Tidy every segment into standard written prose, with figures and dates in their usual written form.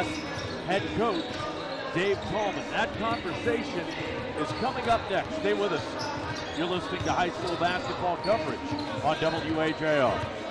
MHS head coach, Dave Tallman. That conversation is coming up next. Stay with us. You're listening to high school basketball coverage on WHAL.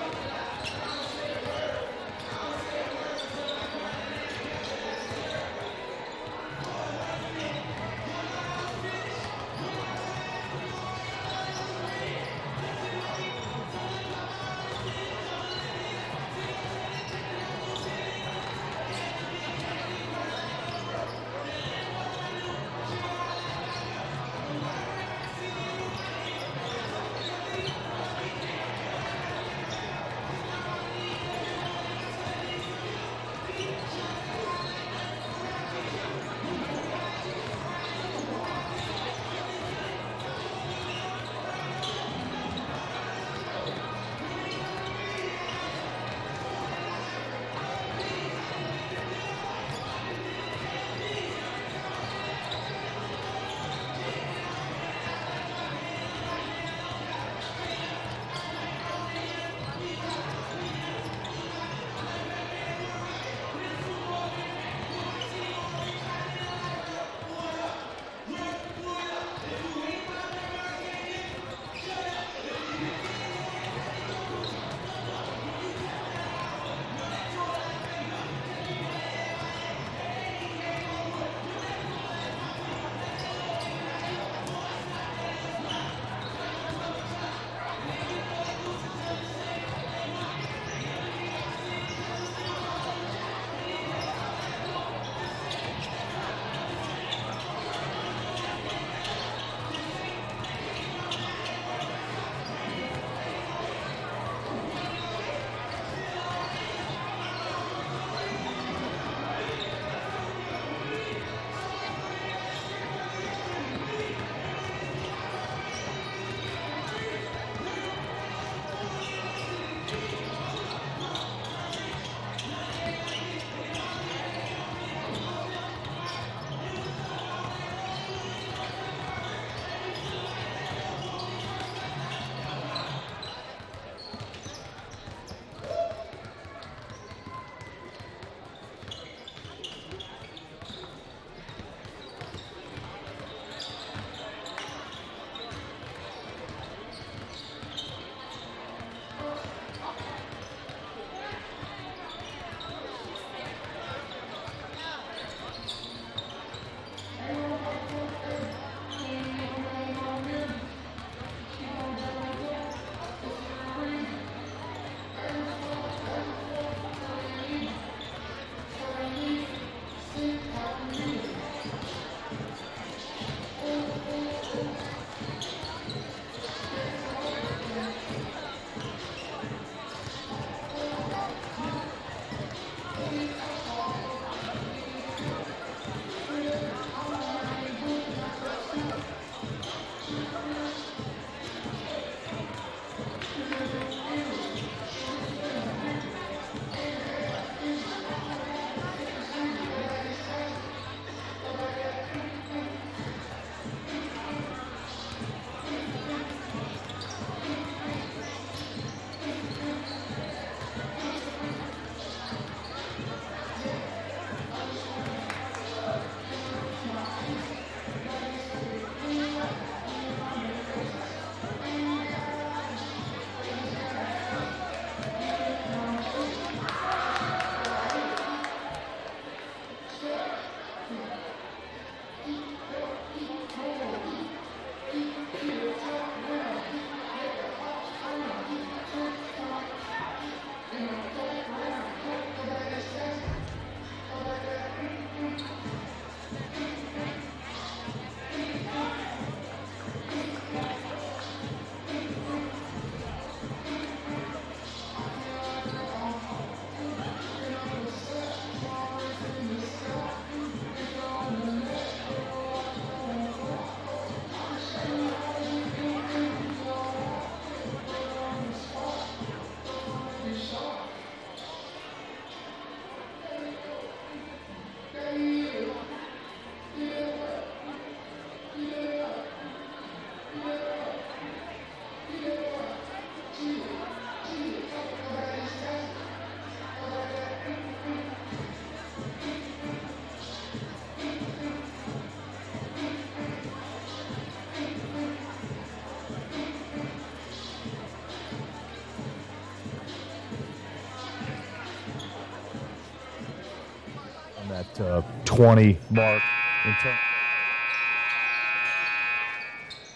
that 20 mark.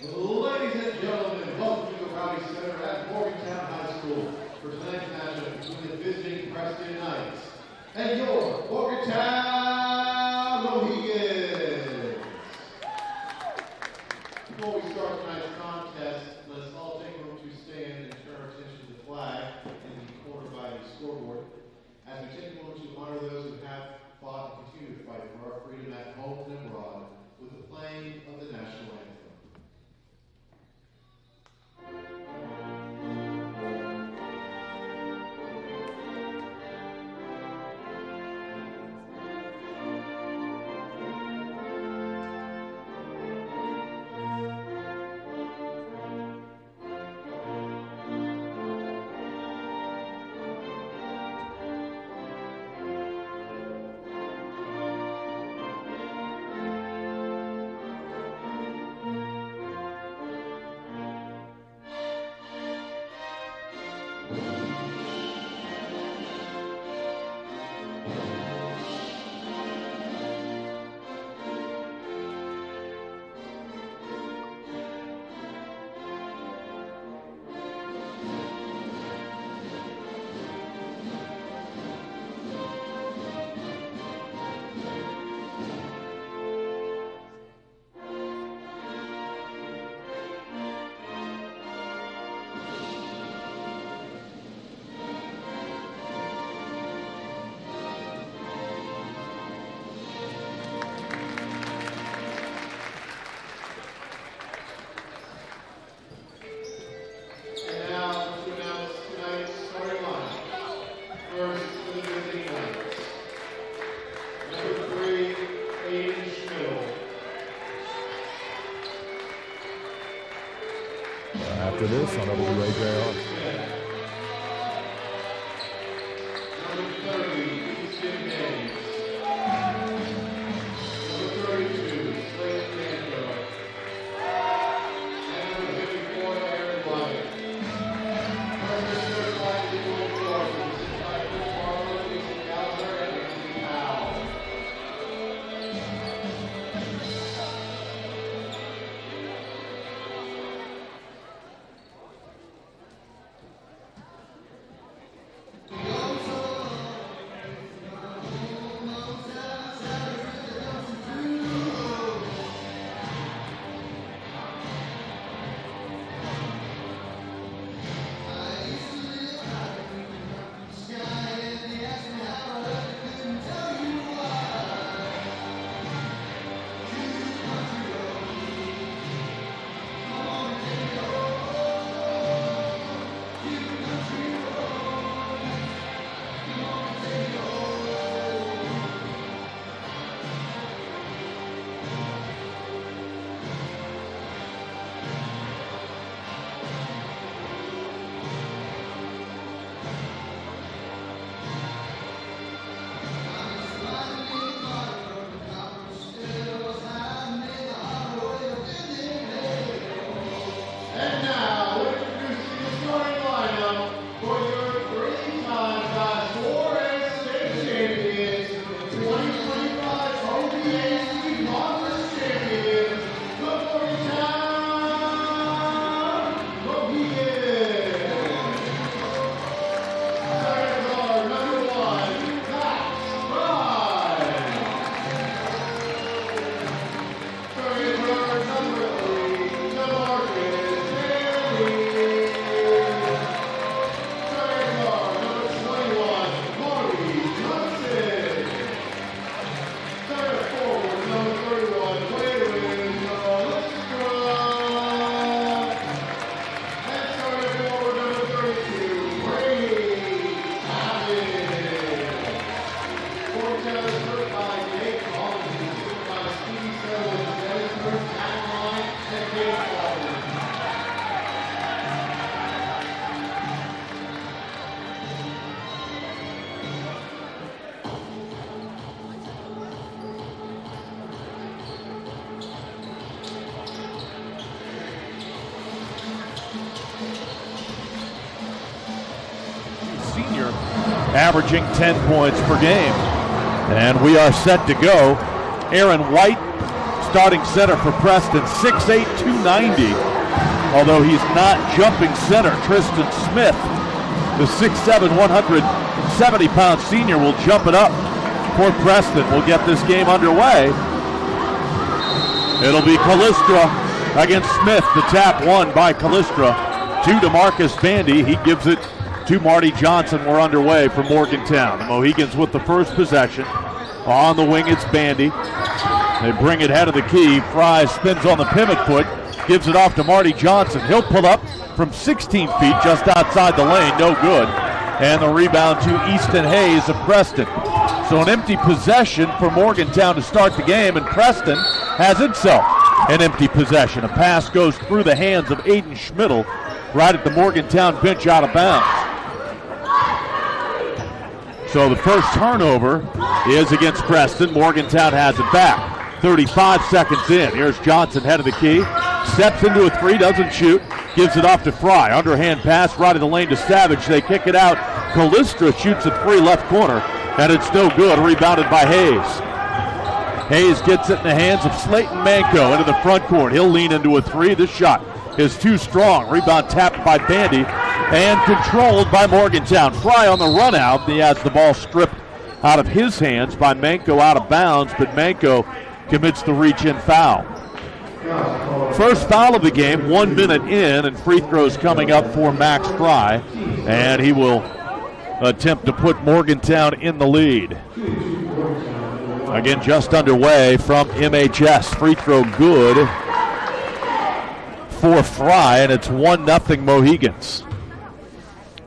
Ladies and gentlemen, welcome to the Rowdy Center at Morgantown High School for tonight's matchup between the visiting Preston Knights and your Morgantown Mohegans. Before we start tonight's contest, let's all take a moment to stand and turn our attention to the flag in the corner by the scoreboard as we take a moment to honor those who have fought and continue to fight for our freedom at home and abroad with the playing of the national anthem. After this on WAJR. Senior, averaging 10 points per game. And we are set to go. Aaron White, starting center for Preston, 6'8", 290. Although he's not jumping center. Tristan Smith, the 6'7", 170-pound senior, will jump it up for Preston. We'll get this game underway. It'll be Callistra against Smith. The tap won by Callistra to DeMarcus Bandy. He gives it to Marty Johnson. We're underway for Morgantown. The Mohegans with the first possession. On the wing, it's Bandy. They bring it head of the key. Fry spins on the pivot foot, gives it off to Marty Johnson. He'll pull up from 16 feet just outside the lane. No good. And the rebound to Easton Hayes of Preston. So an empty possession for Morgantown to start the game, and Preston has itself an empty possession. A pass goes through the hands of Aiden Schmidl right at the Morgantown bench, out of bounds. So the first turnover is against Preston. Morgantown has it back. 35 seconds in. Here's Johnson, head of the key. Steps into a three, doesn't shoot. Gives it off to Fry. Underhand pass right of the lane to Savage. They kick it out. Callistra shoots a three left corner, and it's no good. Rebounded by Hayes. Hayes gets it in the hands of Slayton Manco into the front court. He'll lean into a three. This shot is too strong. Rebound tapped by Bandy and controlled by Morgantown. Fry on the run out. He has the ball stripped out of his hands by Manco, out of bounds, but Manco commits the reach-in foul. First foul of the game, 1 minute in, and free throws coming up for Max Fry, and he will attempt to put Morgantown in the lead. Again, just underway from MHS. Free throw good for Fry, and it's 1-0 Mohegans.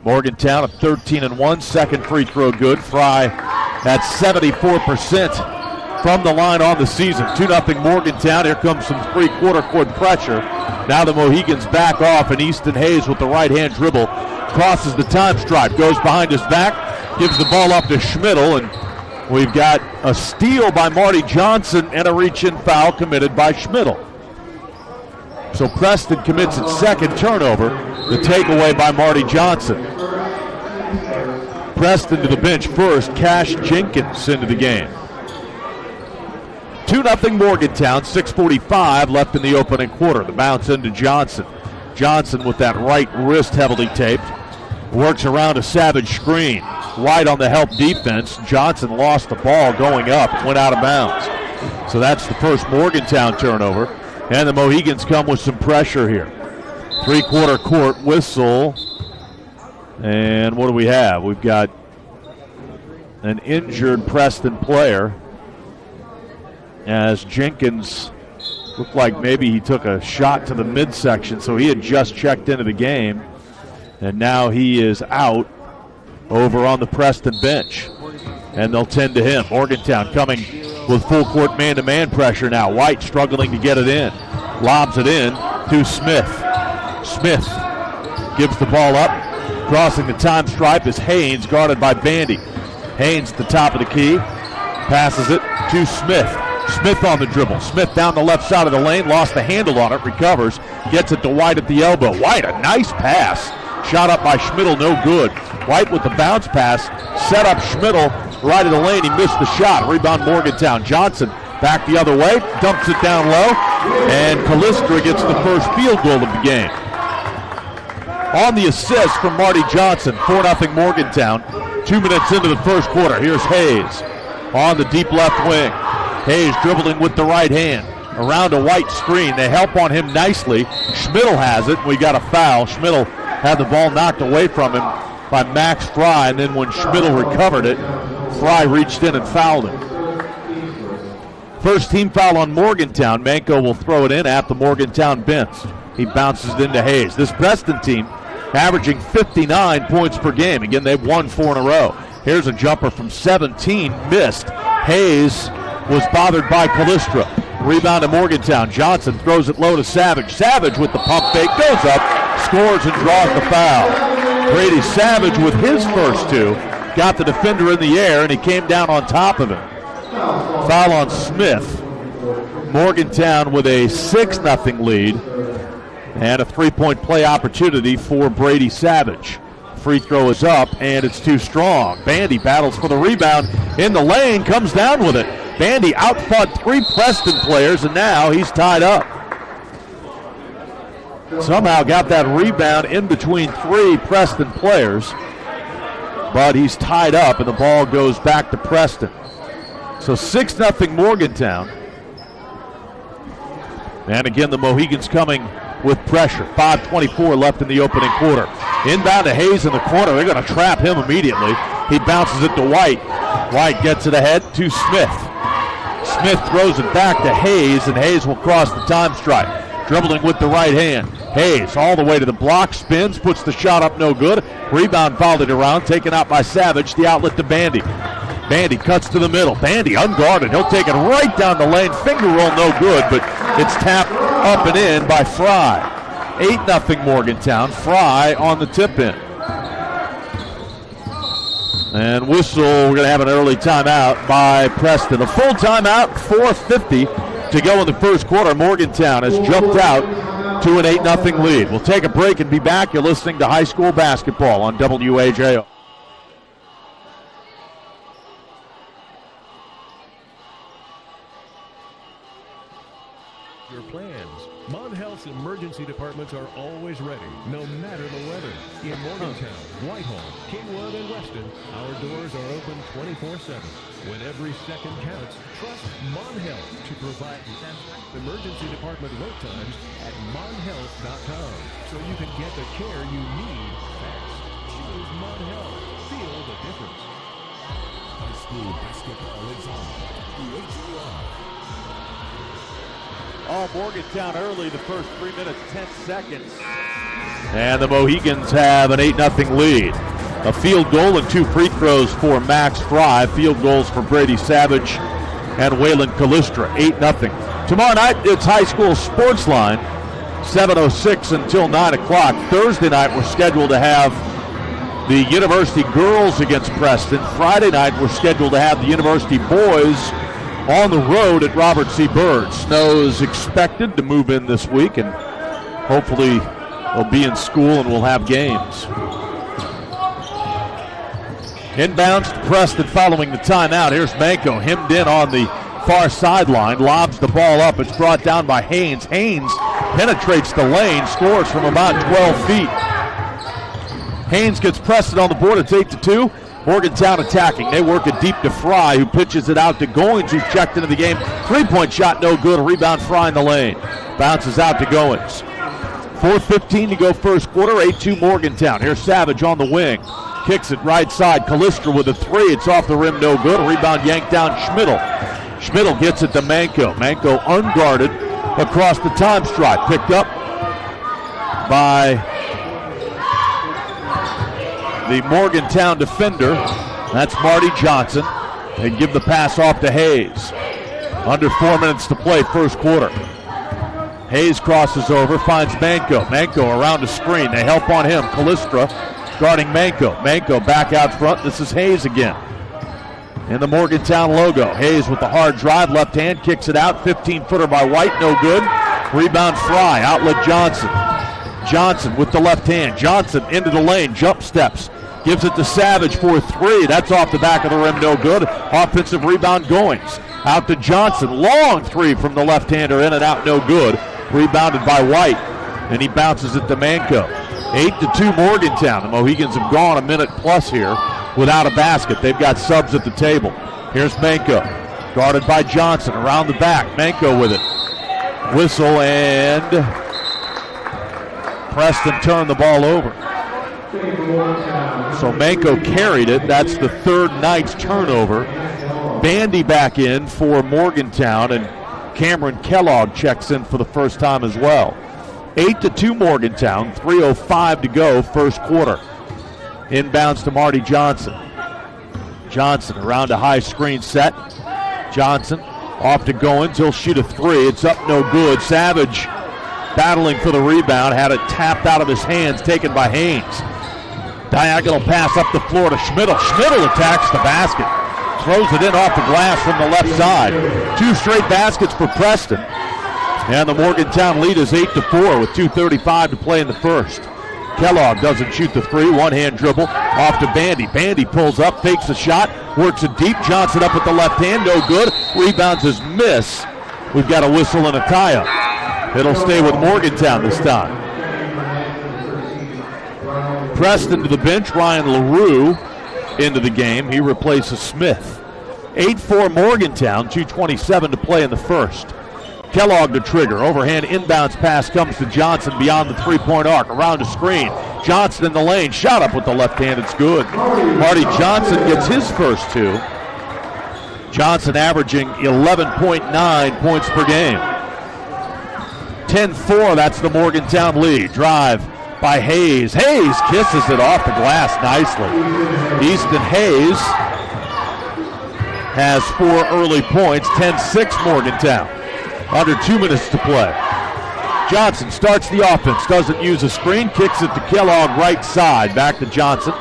Morgantown at 13-1, second free throw good. Fry at 74% from the line on the season. 2-0 Morgantown. Here comes some three-quarter court pressure. Now the Mohegans back off, and Easton Hayes with the right-hand dribble crosses the time stripe, goes behind his back, gives the ball up to Schmidl, and we've got a steal by Marty Johnson and a reach-in foul committed by Schmidl. So Preston commits its second turnover, the takeaway by Marty Johnson. Preston to the bench first, Cash Jenkins into the game. 2-0 Morgantown, 6:45 left in the opening quarter. The bounce into Johnson. Johnson with that right wrist heavily taped. Works around a Savage screen. White on the help defense. Johnson lost the ball going up, went out of bounds. So that's the first Morgantown turnover. And the Mohegans come with some pressure here. Three-quarter court whistle. And what do we have? We've got an injured Preston player, as Jenkins looked like maybe he took a shot to the midsection, so he had just checked into the game, and now he is out over on the Preston bench, and they'll tend to him. Morgantown coming with full court man-to-man pressure now. White struggling to get it in. Lobs it in to Smith. Smith gives the ball up. Crossing the time stripe is Haynes, guarded by Bandy. Haynes at the top of the key. Passes it to Smith. Smith on the dribble. Smith down the left side of the lane. Lost the handle on it. Recovers. Gets it to White at the elbow. White, a nice pass. Shot up by Schmidl, no good. White with the bounce pass. Set up Schmidl right of the lane. He missed the shot. Rebound Morgantown. Johnson back the other way. Dumps it down low. And Callistra gets the first field goal of the game. On the assist from Marty Johnson. 4-0 Morgantown. 2 minutes into the first quarter. Here's Hayes on the deep left wing. Hayes dribbling with the right hand around a White screen. They help on him nicely. Schmidl has it. We got a foul. Schmidl had the ball knocked away from him by Max Fry, and then when Schmidl recovered it, Fry reached in and fouled him. First team foul on Morgantown. Manco will throw it in at the Morgantown bench. He bounces it into Hayes. This Preston team averaging 59 points per game. Again, they've won 4 in a row. Here's a jumper from 17, missed. Hayes was bothered by Callistra. Rebound to Morgantown. Johnson throws it low to Savage. Savage with the pump fake, goes up, scores and draws the foul. Brady Savage with his first two. Got the defender in the air and he came down on top of him. Foul on Smith. Morgantown with a 6-0 lead and a 3-point play opportunity for Brady Savage. Free throw is up, and it's too strong. Bandy battles for the rebound in the lane, comes down with it. Bandy outfought 3 Preston players, and now he's tied up. Somehow got that rebound in between 3 Preston players, but he's tied up, and the ball goes back to Preston. So 6-0 Morgantown. And again, the Mohegans coming with pressure. 5:24 left in the opening quarter. Inbound to Hayes in the corner. They're going to trap him immediately. He bounces it to White. White gets it ahead to Smith. Smith throws it back to Hayes, and Hayes will cross the time stripe. Dribbling with the right hand. Hayes all the way to the block, spins, puts the shot up, no good. Rebound fouled around, taken out by Savage. The outlet to Bandy. Bandy cuts to the middle. Bandy unguarded. He'll take it right down the lane. Finger roll no good, but it's tapped up and in by Fry. 8-0 Morgantown. Fry on the tip-in. And whistle, we're going to have an early timeout by Preston. A full timeout, 4:50 to go in the first quarter. Morgantown has jumped out to an 8-0 lead. We'll take a break and be back. You're listening to high school basketball on WAJO. Your plans. Mon Health's emergency departments are always ready, no matter the weather. In Morgantown, Whitehall, Kingwood, and Weston, our doors are open 24/7. When every second counts, trust Mon Health to provide emergency department wait times at monhealth.com so you can get the care you need fast. Choose Mon Health. Feel the difference. High school basketball is on. Oh, Morgantown early, the first 3 minutes, 10 seconds. And the Mohegans have an 8-0 lead. A field goal and 2 free throws for Max Fry. Field goals for Brady Savage and Waylon Callistra. 8-0. Tomorrow night, it's high school sports line, 7:06 until 9 o'clock. Thursday night, we're scheduled to have the University girls against Preston. Friday night, we're scheduled to have the University boys on the road at Robert C. Byrd. Snow is expected to move in this week, and hopefully they'll be in school and we'll have games. Inbounds to Preston following the timeout. Here's Manko hemmed in on the far sideline, lobs the ball up. It's brought down by Haynes. Haynes penetrates the lane, scores from about 12 feet. Haynes gets Preston on the board. It's 8-2. Morgantown attacking. They work it deep to Fry, who pitches it out to Goins, who's checked into the game. 3-point shot, no good. Rebound Fry in the lane. Bounces out to Goins. 4:15 to go first quarter. 8-2 Morgantown. Here's Savage on the wing. Kicks it right side. Callistra with a 3. It's off the rim, no good. Rebound yanked down Schmidl. Schmidl gets it to Manko. Manko unguarded across the time stripe. Picked up by the Morgantown defender. That's Marty Johnson. They give the pass off to Hayes. Under 4 minutes to play, first quarter. Hayes crosses over, finds Manko. Manko around the screen. They help on him. Callistra guarding Manko. Manko back out front. This is Hayes again. In the Morgantown logo. Hayes with the hard drive. Left hand kicks it out. 15-footer by White. No good. Rebound Fry. Outlet Johnson. Johnson with the left hand. Johnson into the lane. Jump steps. Gives it to Savage for 3. That's off the back of the rim. No good. Offensive rebound Goins. Out to Johnson. Long 3 from the left-hander. In and out. No good. Rebounded by White. And he bounces it to Manko. 8-2 Morgantown. The Mohegans have gone a minute plus here without a basket. They've got subs at the table. Here's Manko. Guarded by Johnson. Around the back. Manko with it. Whistle, and Preston turned the ball over. So Manko carried it. That's the third night's turnover. Bandy back in for Morgantown, and Cameron Kellogg checks in for the first time as well. 8-2 Morgantown, 3:05 to go, first quarter. Inbounds to Marty Johnson. Johnson around a high screen set. Johnson off to Goins. He'll shoot a 3. It's up, no good. Savage battling for the rebound. Had it tapped out of his hands, taken by Haynes. Diagonal pass up the floor to Schmidl. Schmidl attacks the basket. Throws it in off the glass from the left side. 2 straight baskets for Preston. And the Morgantown lead is 8-4 with 2:35 to play in the first. Kellogg doesn't shoot the three. One-hand dribble off to Bandy. Bandy pulls up, fakes a shot, works it deep. Johnson up with the left hand, no good. Rebounds his miss. We've got a whistle and a tie-up. It'll stay with Morgantown this time. Preston to the bench. Ryan LaRue into the game. He replaces Smith. 8-4 Morgantown, 2:27 to play in the first. Kellogg to trigger. Overhand inbounds pass comes to Johnson beyond the three-point arc. Around a screen. Johnson in the lane. Shot up with the left hand. It's good. Marty Johnson gets his first two. Johnson averaging 11.9 points per game. 10-4, that's the Morgantown lead. Drive by Hayes. Hayes kisses it off the glass nicely. Easton Hayes has 4 early points. 10-6 Morgantown. Under 2 minutes to play. Johnson starts the offense, doesn't use a screen, kicks it to Kellogg right side. Back to Johnson.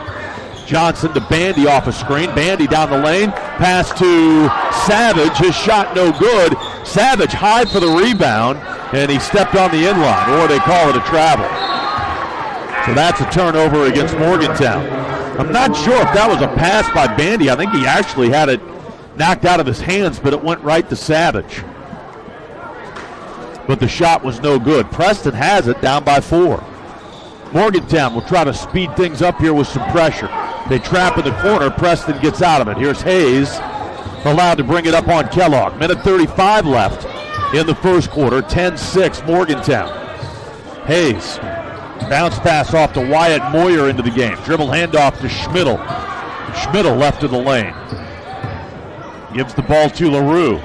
Johnson to Bandy off a screen. Bandy down the lane. Pass to Savage. His shot no good. Savage high for the rebound, and he stepped on the inline, or they call it a travel. So that's a turnover against Morgantown. I'm not sure if that was a pass by Bandy. I think he actually had it knocked out of his hands, but it went right to Savage. But the shot was no good. Preston has it, down by 4. Morgantown will try to speed things up here with some pressure. They trap in the corner. Preston gets out of it. Here's Hayes, allowed to bring it up on Kellogg. Minute 35 left in the first quarter. 10-6 Morgantown. Hayes, bounce pass off to Wyatt Moyer into the game. Dribble handoff to Schmidl. Schmidl left of the lane. Gives the ball to LaRue.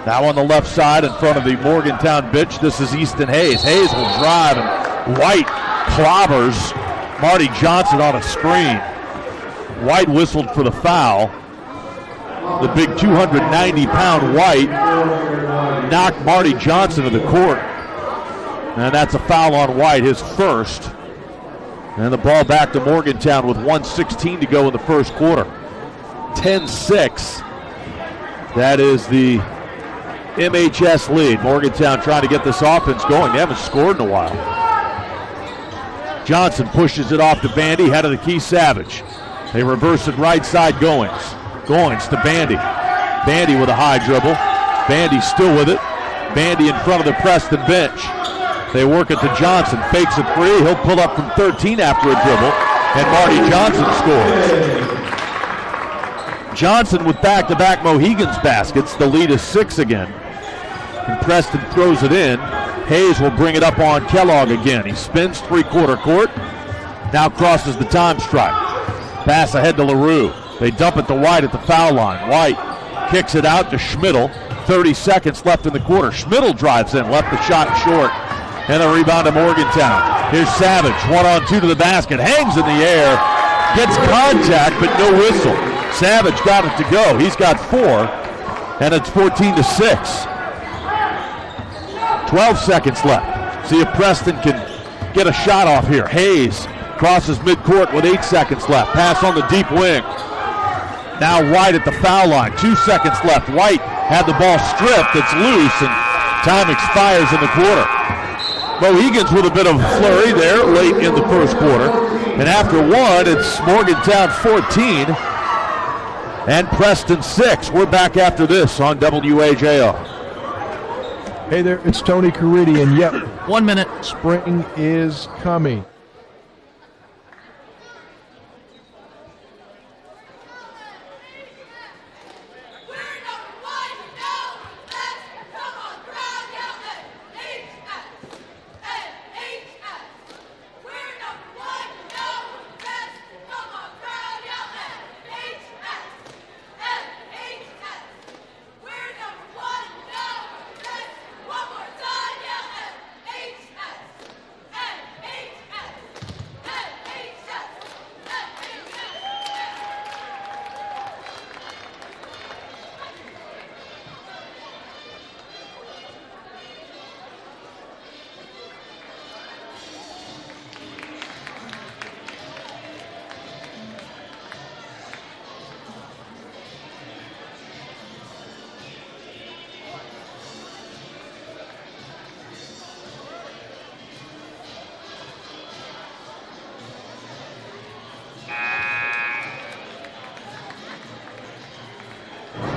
Now on the left side in front of the Morgantown bench, this is Easton Hayes. Hayes will drive, and White clobbers Marty Johnson on a screen. White whistled for the foul. The big 290-pound White knocked Marty Johnson to the court. And that's a foul on White, his first. And the ball back to Morgantown with 1:16 to go in the first quarter. 10-6. That is the MHS lead. Morgantown trying to get this offense going. They haven't scored in a while. Johnson pushes it off to Bandy, head of the key, Savage. They reverse it right side, Goings. Goings to Bandy. Bandy with a high dribble. Bandy still with it. Bandy in front of the Preston bench. They work it to Johnson. Fakes a three. He'll pull up from 13 after a dribble. And Marty Johnson scores. Johnson with back-to-back Mohegans baskets. The lead is 6 again. And Preston throws it in. Hayes will bring it up on Kellogg again. He spins three-quarter court. Now crosses the time stripe. Pass ahead to LaRue. They dump it to White at the foul line. White kicks it out to Schmidl. 30 seconds left in the quarter. Schmidl drives in, left the shot short. And a rebound to Morgantown. Here's Savage, 1-on-2 to the basket. Hangs in the air. Gets contact, but no whistle. Savage got it to go. He's got 4. And it's 14-6. 12 seconds left. See if Preston can get a shot off here. Hayes crosses midcourt with 8 seconds left. Pass on the deep wing. Now White at the foul line. 2 seconds left. White had the ball stripped. It's loose, and time expires in the quarter. Mohegans with a bit of flurry there late in the first quarter. And after one, it's Morgantown 14 and Preston 6. We're back after this on WAJR. Hey there, it's Tony Caridi, and yep, 1 minute. spring is coming.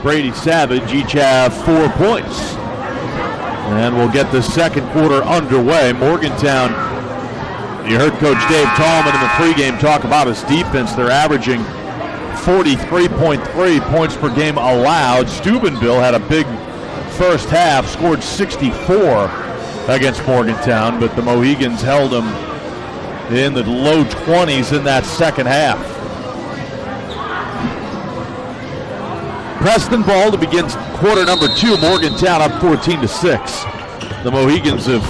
Brady Savage each have 4 points. And we'll get the second quarter underway. Morgantown, you heard Coach Dave Tallman in the pregame talk about his defense. They're averaging 43.3 points per game allowed. Steubenville had a big first half, scored 64 against Morgantown, but the Mohegans held them in the low 20s in that second half. Preston ball to begin quarter number 2. Morgantown up 14-6. The Mohegans have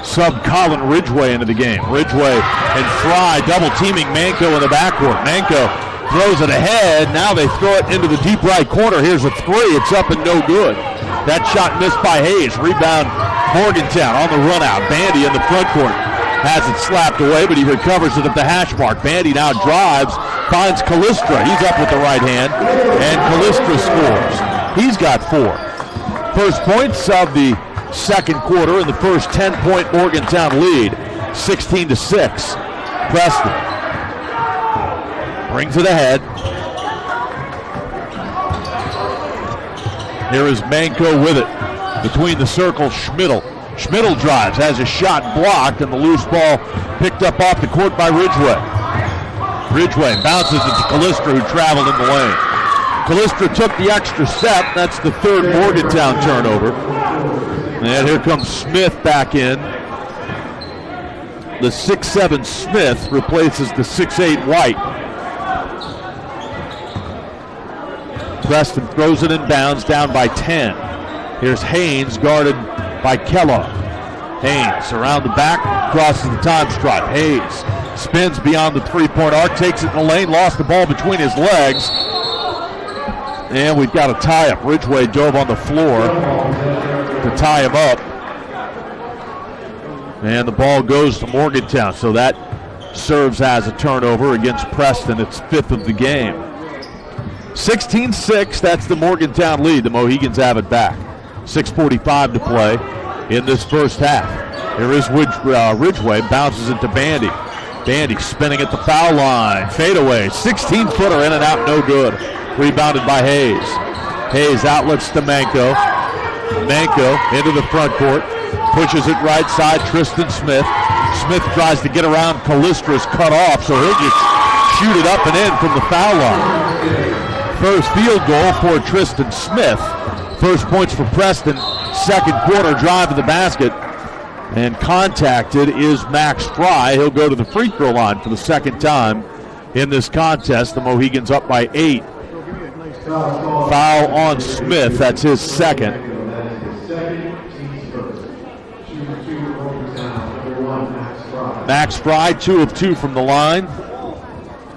subbed Colin Ridgway into the game. Ridgway and Fry double teaming Manco in the backcourt. Manco throws it ahead. Now they throw it into the deep right corner. Here's a three. It's up and no good. That shot missed by Hayes. Rebound Morgantown on the run out. Bandy in the front court has it slapped away, but he recovers it at the hash mark. Bandy now drives, finds Callistra. He's up with the right hand, and Callistra scores. He's got 4. First points of the second quarter in the first 10-point Morgantown lead, 16-6. Preston brings it ahead. Here is Manco with it. Between the circle, Schmidl. Schmidl drives, has a shot blocked, and the loose ball picked up off the court by Ridgway. Ridgway bounces it to Callistra, who traveled in the lane. Callistra took the extra step. That's the third Morgantown turnover. And here comes Smith back in. The 6'7 Smith replaces the 6'8 White. Preston throws it inbounds, down by 10. Here's Haynes, guarded by Kellogg. Haynes around the back, crosses the time stripe. Hayes spins beyond the three-point arc, takes it in the lane, lost the ball between his legs. And we've got a tie-up. Ridgway dove on the floor to tie him up. And the ball goes to Morgantown, so that serves as a turnover against Preston. It's 5th of the game. 16-6, that's the Morgantown lead. The Mohegans have it back. 6:45 to play in this first half. Here is Ridgway, bounces it to Bandy. Bandy spinning at the foul line. Fadeaway, 16-footer in and out, no good. Rebounded by Hayes. Hayes outlets to Manco. Manco into the front court. Pushes it right side, Tristan Smith. Smith tries to get around Callistra's cut off, so he'll just shoot it up and in from the foul line. First field goal for Tristan Smith. First points for Preston. Second quarter drive to the basket. And contacted is Max Fry. He'll go to the free throw line for the second time in this contest. The Mohegans up by 8. Foul on Smith. That's his second. Max Fry, 2 of 2 from the line.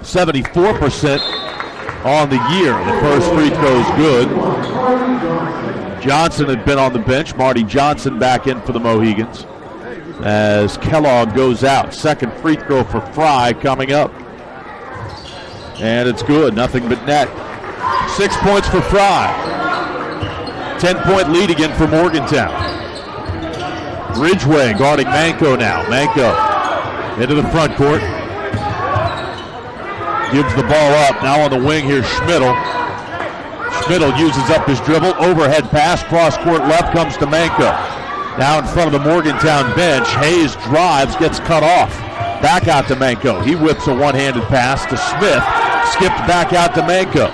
74% on the year. The first free throw is good. Johnson had been on the bench. Marty Johnson back in for the Mohegans as Kellogg goes out. Second free throw for Fry coming up. And it's good. Nothing but net. 6 points for Fry. 10-point lead again for Morgantown. Ridgway guarding Manco now. Manco into the front court. Gives the ball up. Now on the wing, here's Schmidl. Schmidl uses up his dribble. Overhead pass. Cross court left comes to Manco. Now in front of the Morgantown bench. Hayes drives, gets cut off. Back out to Manco. He whips a one-handed pass to Smith. Skipped back out to Manco.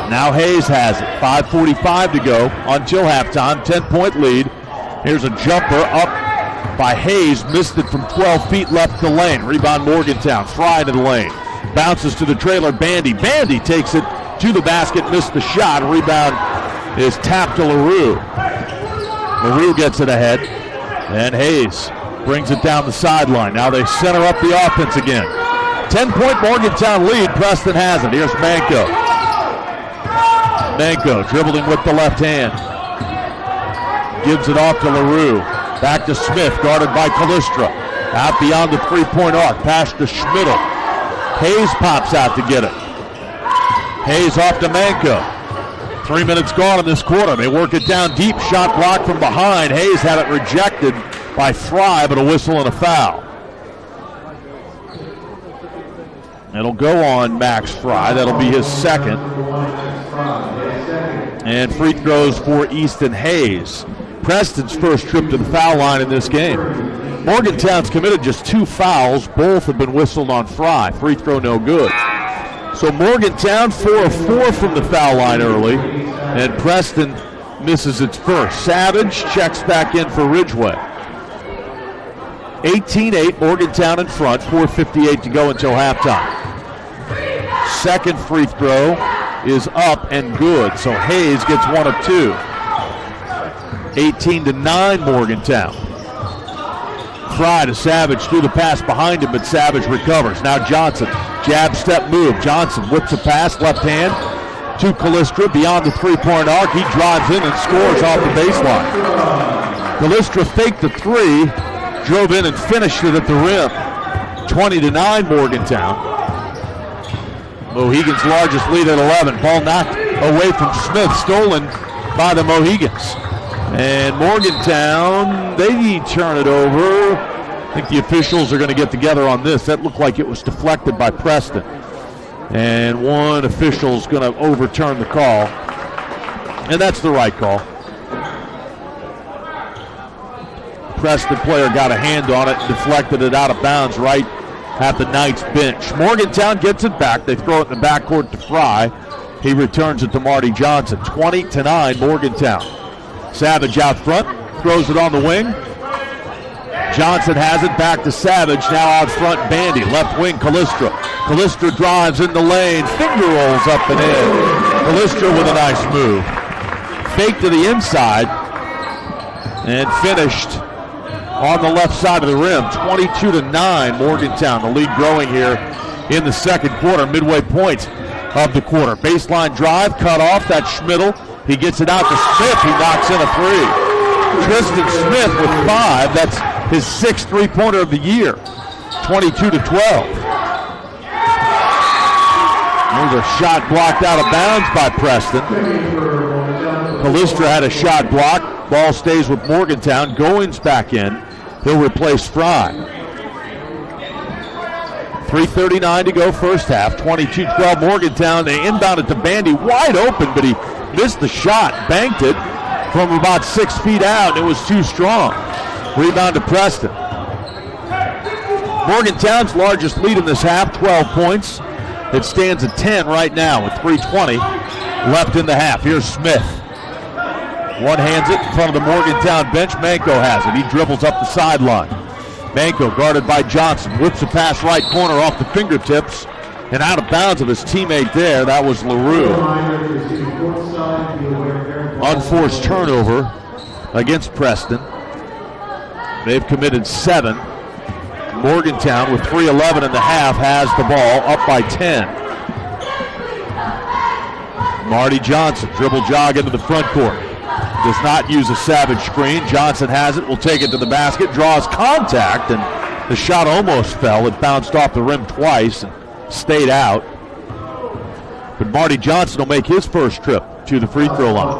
Now Hayes has it. 5:45 to go until halftime. 10-point lead. Here's a jumper up by Hayes. Missed it from 12 feet left the lane. Rebound Morgantown. Fry to the lane. Bounces to the trailer Bandy. Bandy takes it to the basket. Missed the shot. Rebound is tapped to LaRue. LaRue gets it ahead. And Hayes brings it down the sideline. Now they center up the offense again. 10-point Morgantown lead. Preston has it. Here's Manco. Manco dribbling with the left hand. Gives it off to LaRue. Back to Smith, guarded by Callistra. Out beyond the three-point arc. Pass to Schmidl. Hayes pops out to get it. Hayes off to Manco. 3 minutes gone in this quarter. They work it down deep. Shot blocked from behind. Hayes had it rejected by Fry, but a whistle and a foul. It'll go on Max Fry. That'll be his second. And free throws for Easton Hayes. Preston's first trip to the foul line in this game. Morgantown's committed just 2 fouls. Both have been whistled on Fry. Free throw no good. So Morgantown 4 of 4 from the foul line early. And Preston misses its first. Savage checks back in for Ridgeway. 18-8, Morgantown in front. 4:58 to go until halftime. Second free throw is up and good. So Hayes gets 1 of 2. 18-9 Morgantown. Fry to Savage through the pass behind him, but Savage recovers. Now Johnson, jab step move. Johnson whips a pass, left hand to Callistra beyond the three-point arc. He drives in and scores off the baseline. Callistra faked the 3, drove in and finished it at the rim. 20-9 Morgantown. Mohegan's largest lead at 11. Ball knocked away from Smith, stolen by the Mohegans. And Morgantown, they turn it over. I think the officials are going to get together on this. That looked like it was deflected by Preston. And one official's going to overturn the call. And that's the right call. Preston player got a hand on it, deflected it out of bounds right at the Knights bench. Morgantown gets it back. They throw it in the backcourt to Fry. He returns it to Marty Johnson. 20-9 Morgantown. Savage out front, throws it on the wing. Johnson has it back to Savage. Now out front, Bandy. Left wing, Callistra. Callistra drives in the lane. Finger rolls up and in. Callistra with a nice move. Fake to the inside and finished on the left side of the rim. 22-9 Morgantown. The lead growing here in the second quarter. Midway point of the quarter. Baseline drive, cut off. That's Schmidl. He gets it out to Smith. He knocks in a 3. Tristan Smith with 5. That's his 6th three-pointer of the year. 22-12. There's a shot blocked out of bounds by Preston. Callistra had a shot blocked. Ball stays with Morgantown. Goins back in. He'll replace Fry. 3:39 to go first half. 22-12 Morgantown. They inbound it to Bandy. Wide open, but he missed the shot. Banked it from about 6 feet out. It was too strong. Rebound to Preston. Morgantown's largest lead in this half, 12 points. It stands at 10 right now with 3:20 left in the half. Here's Smith. One hands it in front of the Morgantown bench. Manko has it. He dribbles up the sideline. Manko guarded by Johnson. Whips a pass right corner off the fingertips and out of bounds of his teammate there. That was LaRue. Unforced turnover against Preston. They've committed 7. Morgantown with 3:11 in the half has the ball up by 10. Marty Johnson dribble jog into the front court. Does not use a Savage screen. Johnson has it, will take it to the basket, draws contact, and the shot almost fell. It bounced off the rim twice and stayed out. But Marty Johnson will make his first trip to the free throw line.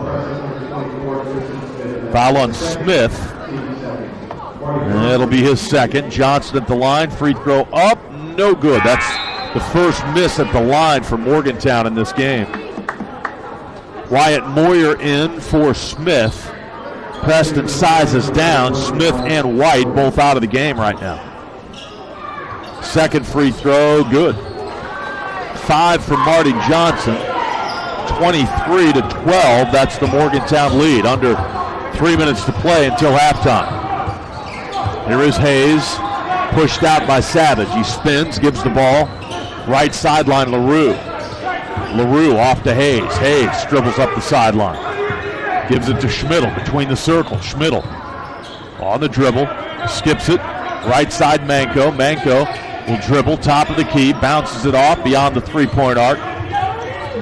Foul on Smith. And it'll be his second. Johnson at the line, free throw up, no good. That's the first miss at the line for Morgantown in this game. Wyatt Moyer in for Smith. Preston sizes down. Smith and White both out of the game right now. Second free throw, good. 5 from Marty Johnson. 23-12, that's the Morgantown lead. Under 3 minutes to play until halftime. Here is Hayes, pushed out by Savage. He spins, gives the ball. Right sideline, LaRue. LaRue off to Hayes. Hayes dribbles up the sideline. Gives it to Schmidl between the circles. Schmidl on the dribble. Skips it. Right side Manko. Manko will dribble top of the key. Bounces it off beyond the three-point arc.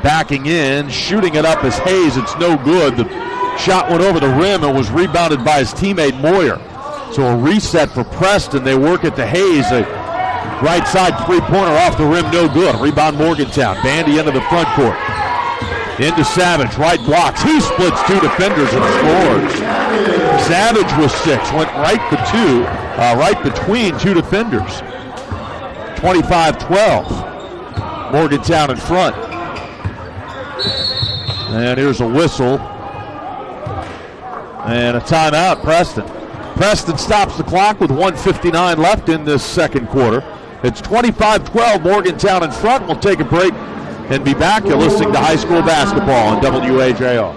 Backing in. Shooting it up as Hayes. It's no good. The shot went over the rim and was rebounded by his teammate Moyer. So a reset for Preston. They work it to Hayes. A right side three-pointer off the rim, no good. Rebound Morgantown. Bandy into the front court. Into Savage, right blocks. He splits 2 defenders and scores. Savage was 6, went right between 2 defenders. 25-12. Morgantown in front. And here's a whistle. And a timeout, Preston. Preston stops the clock with 1:59 left in this second quarter. It's 25-12, Morgantown in front. We'll take a break and be back. You're listening to high school basketball on WAJR.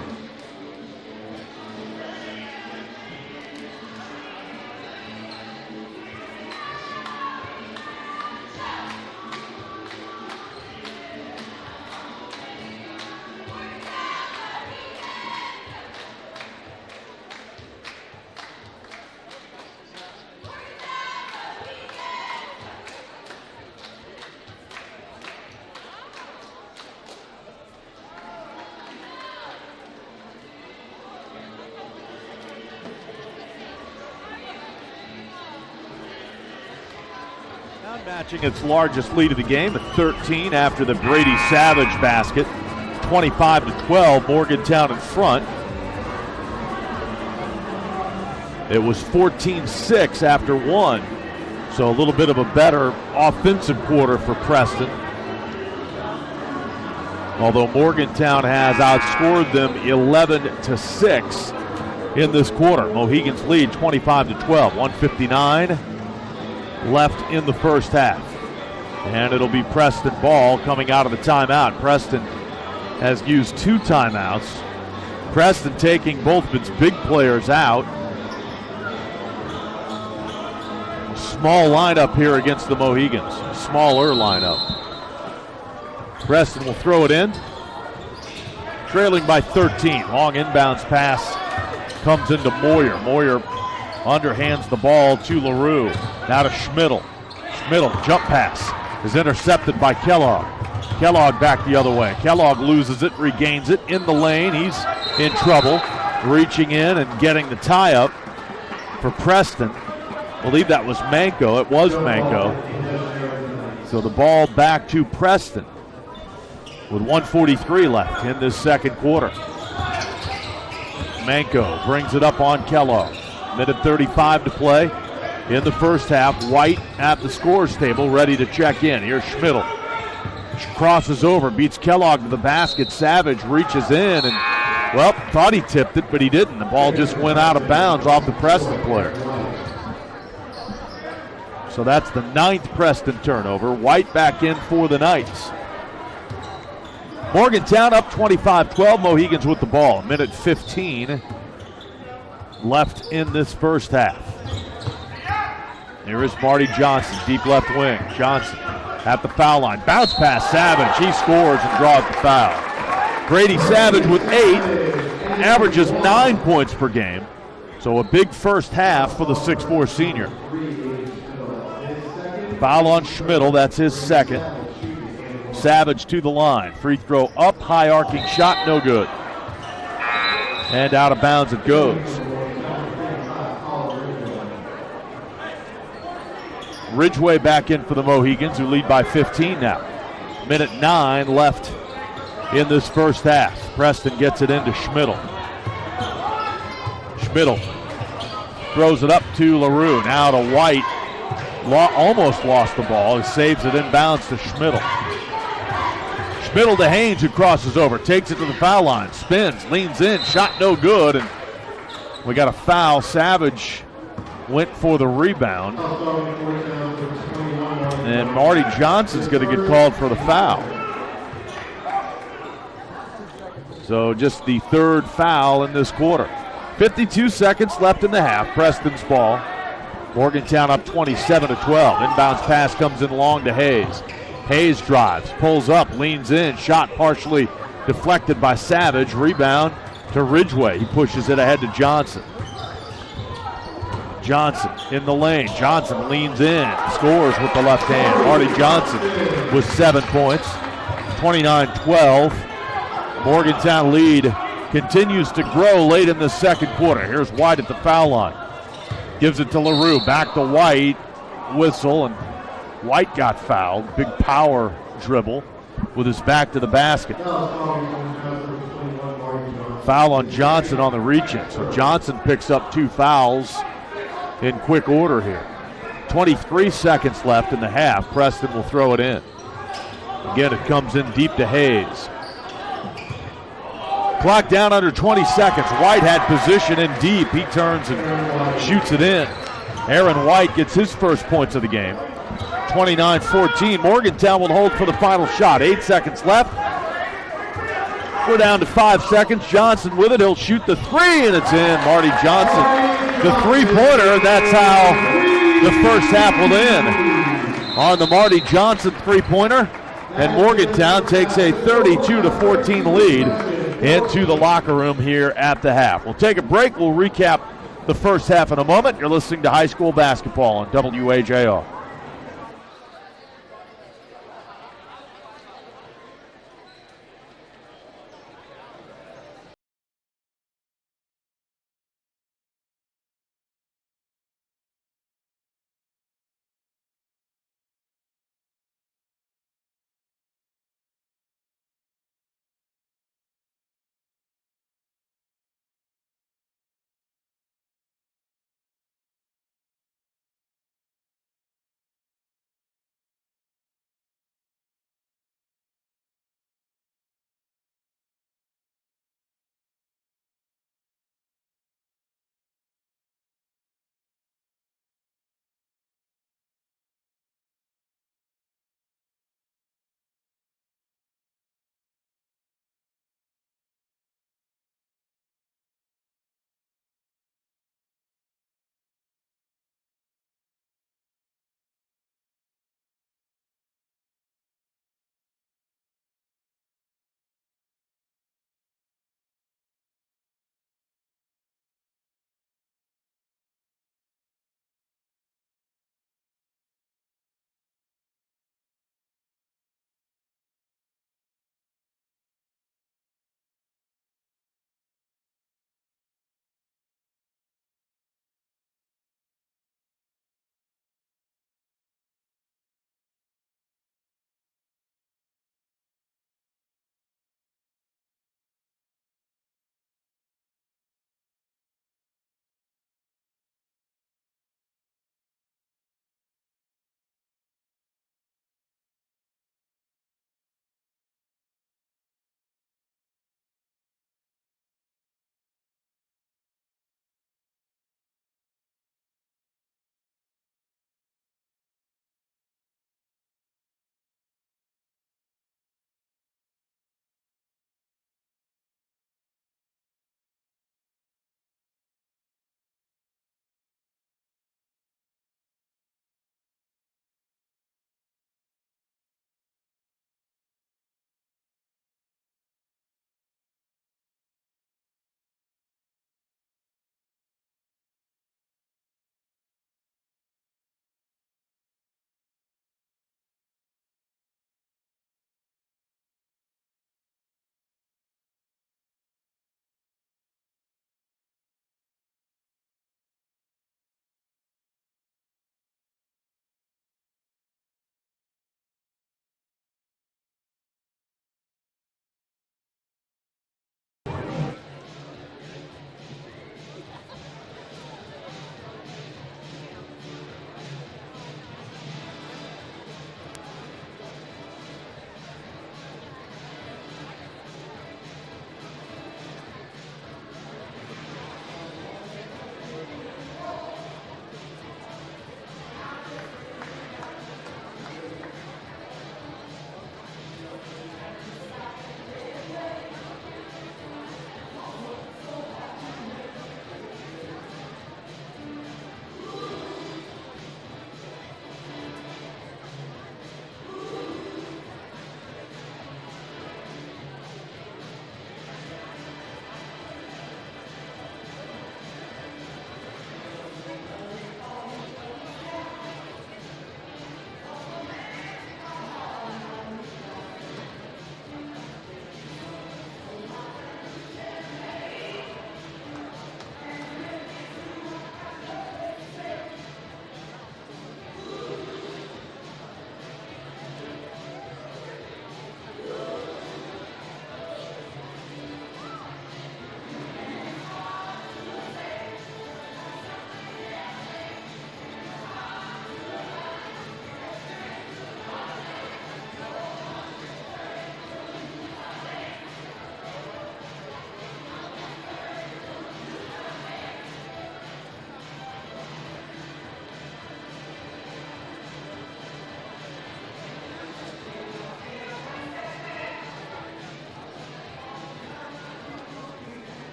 Matching its largest lead of the game at 13 after the Brady Savage basket. 25-12, Morgantown in front. It was 14-6 after one, so a little bit of a better offensive quarter for Preston. Although Morgantown has outscored them 11-6 in this quarter. Mohegans lead 25-12, 1:59 left in the first half. And it'll be Preston ball coming out of the timeout. Preston has used 2 timeouts. Preston taking both of its big players out. Small lineup here against the Mohegans. Smaller lineup. Preston will throw it in. Trailing by 13. Long inbounds pass comes into Moyer. Moyer underhands the ball to LaRue. Now to Schmidl. Schmidl, jump pass, is intercepted by Kellogg. Kellogg back the other way. Kellogg loses it, regains it in the lane. He's in trouble. Reaching in and getting the tie up for Preston. I believe that was Manko. It was Manko. So the ball back to Preston with 1:43 left in this second quarter. Manko brings it up on Kellogg. Minute 35 to play in the first half. White at the scores table, ready to check in. Here's Schmidl. Crosses over, beats Kellogg to the basket. Savage reaches in and, well, thought he tipped it, but he didn't. The ball just went out of bounds off the Preston player. So that's the 9th Preston turnover. White back in for the Knights. Morgantown up 25-12. Mohegans with the ball. Minute 15 left in this first half. Here is Marty Johnson, deep left wing. Johnson at the foul line. Bounce pass, Savage. He scores and draws the foul. Brady Savage with 8, averages 9 points per game. So a big first half for the 6'4 senior. Foul on Schmidl, that's his second. Savage to the line. Free throw up, high arcing shot, no good. And out of bounds it goes. Ridgway back in for the Mohegans, who lead by 15 now. Minute 9 left in this first half. Preston gets it into Schmidl. Schmidl throws it up to LaRue. Now to White. Almost lost the ball. He saves it inbounds to Schmidl. Schmidl to Haynes, who crosses over. Takes it to the foul line. Spins, leans in. Shot no good. And we got a foul. Savage went for the rebound. And Marty Johnson's going to get called for the foul. So just the 3rd foul in this quarter. 52 seconds left in the half. Preston's ball. Morgantown up 27-12. Inbounds pass comes in long to Hayes. Hayes drives, pulls up, leans in. Shot partially deflected by Savage. Rebound to Ridgway. He pushes it ahead to Johnson. Johnson in the lane. Johnson leans in, scores with the left hand. Marty Johnson with 7 points. 29-12. Morgantown lead continues to grow late in the second quarter. Here's White at the foul line. Gives it to LaRue. Back to White. Whistle, and White got fouled. Big power dribble with his back to the basket. Foul on Johnson on the reach-in. So Johnson picks up 2 fouls in quick order here. 23 seconds left in the half. Preston will throw it in. Again, it comes in deep to Hayes. Clock down under 20 seconds. White had position in deep. He turns and shoots it in. Aaron White gets his first points of the game. 29-14. Morgantown will hold for the final shot. 8 seconds left. We're down to 5 seconds. Johnson with it. He'll shoot the three, and it's in. Marty Johnson, the three-pointer, and that's how the first half will end. On the Marty Johnson three-pointer, and Morgantown takes a 32-14 lead into the locker room here at the half. We'll take a break. We'll recap the first half in a moment. You're listening to high school basketball on WAJR.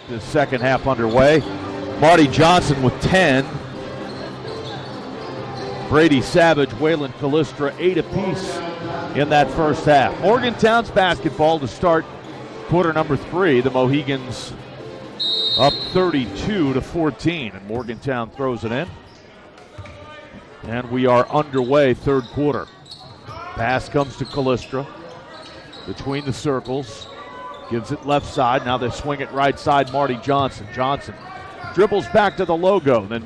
the second half underway. Marty Johnson with 10. Brady Savage, Waylon Callistra, 8 apiece in that first half. Morgantown's basketball to start quarter number 3. The Mohegans up 32-14, and Morgantown throws it in. And we are underway, third quarter. Pass comes to Callistra between the circles. Gives it left side. Now they swing it right side. Marty Johnson. Johnson dribbles back to the logo, then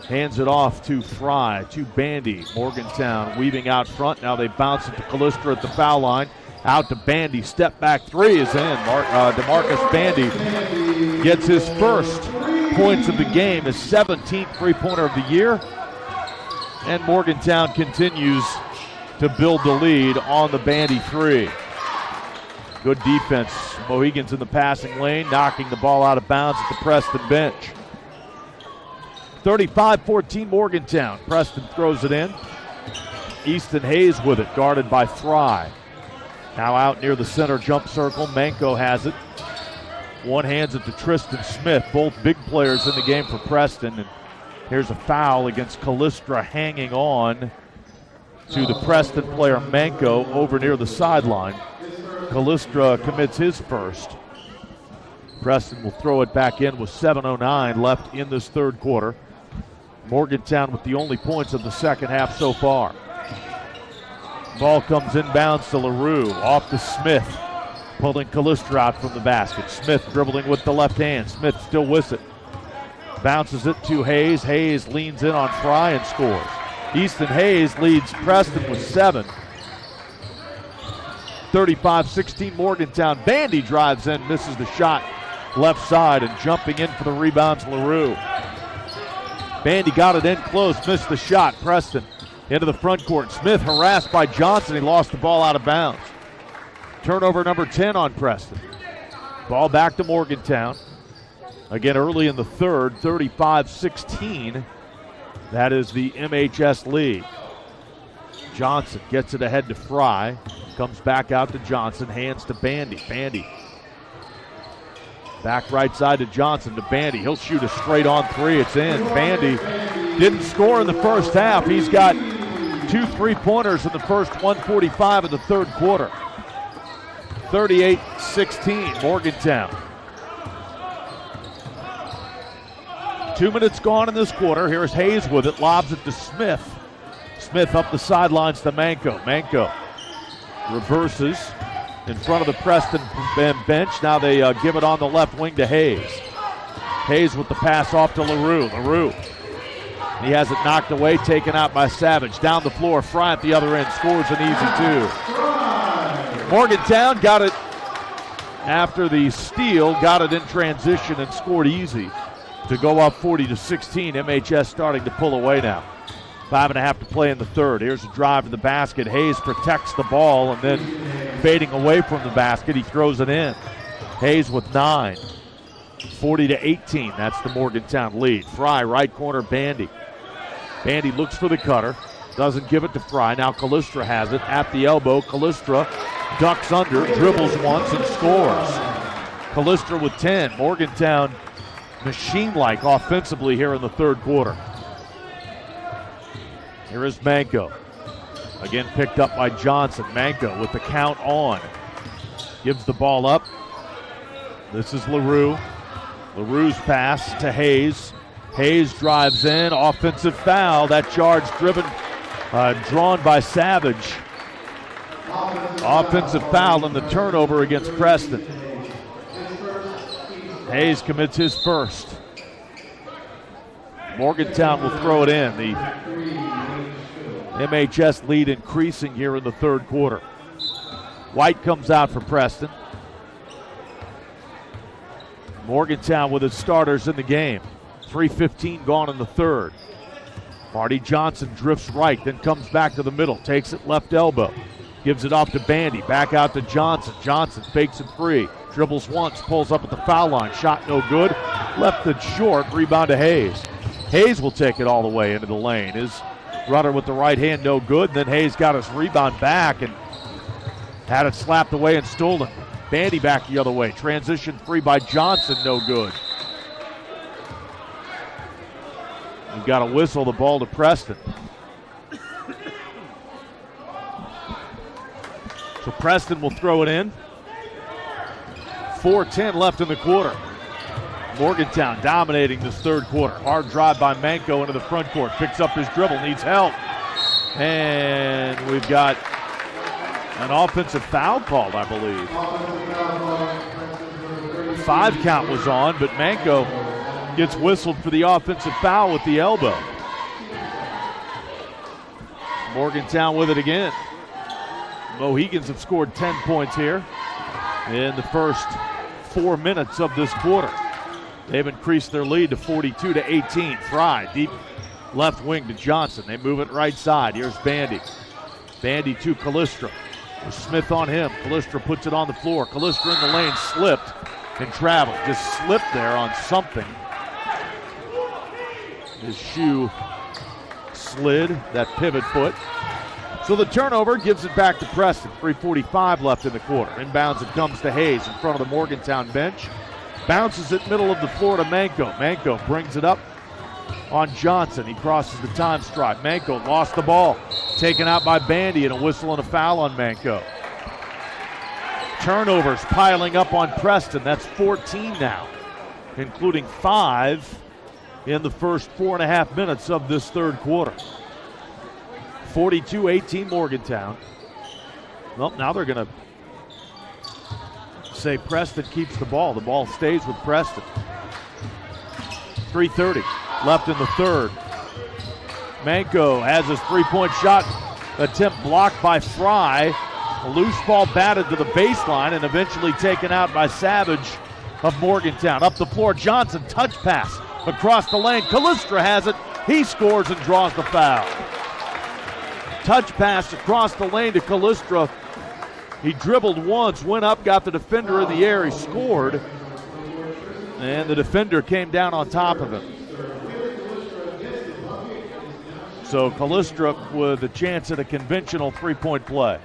hands it off to Fry, to Bandy. Morgantown weaving out front. Now they bounce it to Callistra at the foul line. Out to Bandy. Step back three is in. DeMarcus Bandy gets his first points of the game, his 17th three-pointer of the year. And Morgantown continues to build the lead on the Bandy three. Good defense. Mohegans in the passing lane, knocking the ball out of bounds at the Preston bench. 35-14 Morgantown. Preston throws it in. Easton Hayes with it, guarded by Fry. Now out near the center jump circle. Manko has it. One hands it to Tristan Smith. Both big players in the game for Preston. And here's a foul against Callistra, hanging on to the Preston player Manko over near the sideline. Callistra commits his first. Preston will throw it back in with 7:09 left in this third quarter. Morgantown with the only points of the second half so far. Ball comes inbounds to LaRue, off to Smith, pulling Callistra out from the basket. Smith dribbling with the left hand. Smith still with it. Bounces it to Hayes. Hayes leans in on Fry and scores. Easton Hayes leads Preston with 7. 35-16 Morgantown. Bandy drives in, misses the shot left side, and jumping in for the rebounds, LaRue. Bandy got it in close, missed the shot. Preston into the front court. Smith harassed by Johnson. He lost the ball out of bounds. Turnover number 10 on Preston. Ball back to Morgantown. Again, early in the third, 35-16. That is the MHS lead. Johnson gets it ahead to Fry. Comes back out to Johnson. Hands to Bandy. Bandy. Back right side to Johnson, to Bandy. He'll shoot a straight-on three. It's in. Bandy didn't score in the first half. He's got 2 3-pointers in the first 1:45 of the third quarter. 38-16, Morgantown. 2 minutes gone in this quarter. Here's Hayes with it. Lobs it to Smith. Smith up the sidelines to Manko. Manko reverses in front of the Preston bench. Now they give it on the left wing to Hayes. Hayes with the pass off to LaRue. LaRue. He has it knocked away, taken out by Savage. Down the floor, Fry at the other end. Scores an easy 2. Morgantown got it after the steal, got it in transition and scored easy to go up 40-16. MHS starting to pull away now. 5.5 to play in the third. Here's a drive to the basket. Hayes protects the ball, and then fading away from the basket, he throws it in. Hayes with 9. 40-18. That's the Morgantown lead. Fry, right corner, Bandy. Bandy looks for the cutter. Doesn't give it to Fry. Now Callistra has it at the elbow. Callistra ducks under, dribbles once, and scores. Callistra with 10. Morgantown machine-like offensively here in the third quarter. Here is Manko. Again picked up by Johnson. Manko with the count on. Gives the ball up. This is LaRue. LaRue's pass to Hayes. Hayes drives in. Offensive foul. That charge drawn by Savage. Offensive foul and the turnover against Preston. Hayes commits his first. Morgantown will throw it in. The MHS lead increasing here in the third quarter. White comes out for Preston. Morgantown with its starters in the game. 3:15 gone in the third. Marty Johnson drifts right, then comes back to the middle, takes it left elbow, gives it off to Bandy, back out to Johnson. Johnson fakes it free, dribbles once, pulls up at the foul line, shot no good, left it short, rebound to Hayes. Hayes will take it all the way into the lane. His runner with the right hand, no good. Then Hayes got his rebound back and had it slapped away and stolen. Bandy back the other way. Transition three by Johnson, no good. We've got to whistle the ball to Preston. So Preston will throw it in. 4:10 left in the quarter. Morgantown dominating this third quarter. Hard drive by Manko into the front court. Picks up his dribble, needs help. And we've got an offensive foul called, I believe. 5 count was on, but Manko gets whistled for the offensive foul with the elbow. Morgantown with it again. Mohegans have scored 10 points here in the first 4 minutes of this quarter. They've increased their lead to 42-18. Fry, deep left wing to Johnson. They move it right side. Here's Bandy. Bandy to Callistra. Smith on him. Callistra puts it on the floor. Callistra in the lane, slipped and traveled. Just slipped there on something. His shoe slid, that pivot foot. So the turnover gives it back to Preston. 3:45 left in the quarter. Inbounds, it comes to Hayes in front of the Morgantown bench. Bounces it middle of the floor to Manko. Manko brings it up on Johnson. He crosses the time stripe. Manko lost the ball. Taken out by Bandy, and a whistle and a foul on Manko. Turnovers piling up on Preston. That's 14 now, including 5 in the first 4.5 minutes of this third quarter. 42-18 Morgantown. Well, now they're going to say Preston keeps the ball. The ball stays with Preston. 3:30 left in the third. Manko has his three-point shot attempt blocked by Fry. A loose ball batted to the baseline and eventually taken out by Savage of Morgantown. Up the floor, Johnson, touch pass across the lane. Callistra has it. He scores and draws the foul. Touch pass across the lane to Callistra. He dribbled once, went up, got the defender in the air. He scored, and the defender came down on top of him. So Callistra with a chance at a conventional three-point play.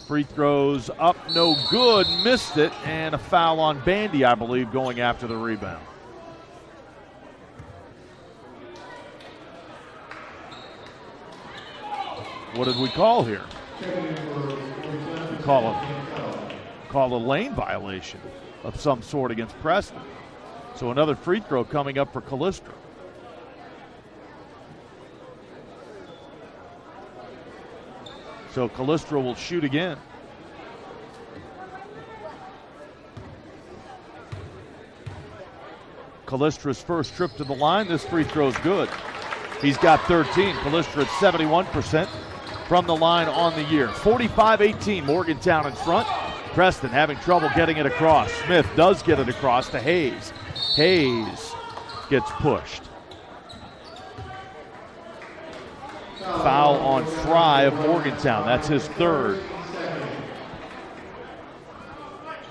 Free throws up, no good, missed it, and a foul on Bandy, I believe, going after the rebound. What did we call here? We call a lane violation of some sort against Preston. So another free throw coming up for Callistra. So Callistra will shoot again. Callistra's first trip to the line. This free throw's good. He's got 13. Callistra at 71% from the line on the year. 45-18, Morgantown in front. Preston having trouble getting it across. Smith does get it across to Hayes. Hayes gets pushed. Foul on Fry of Morgantown. That's his third.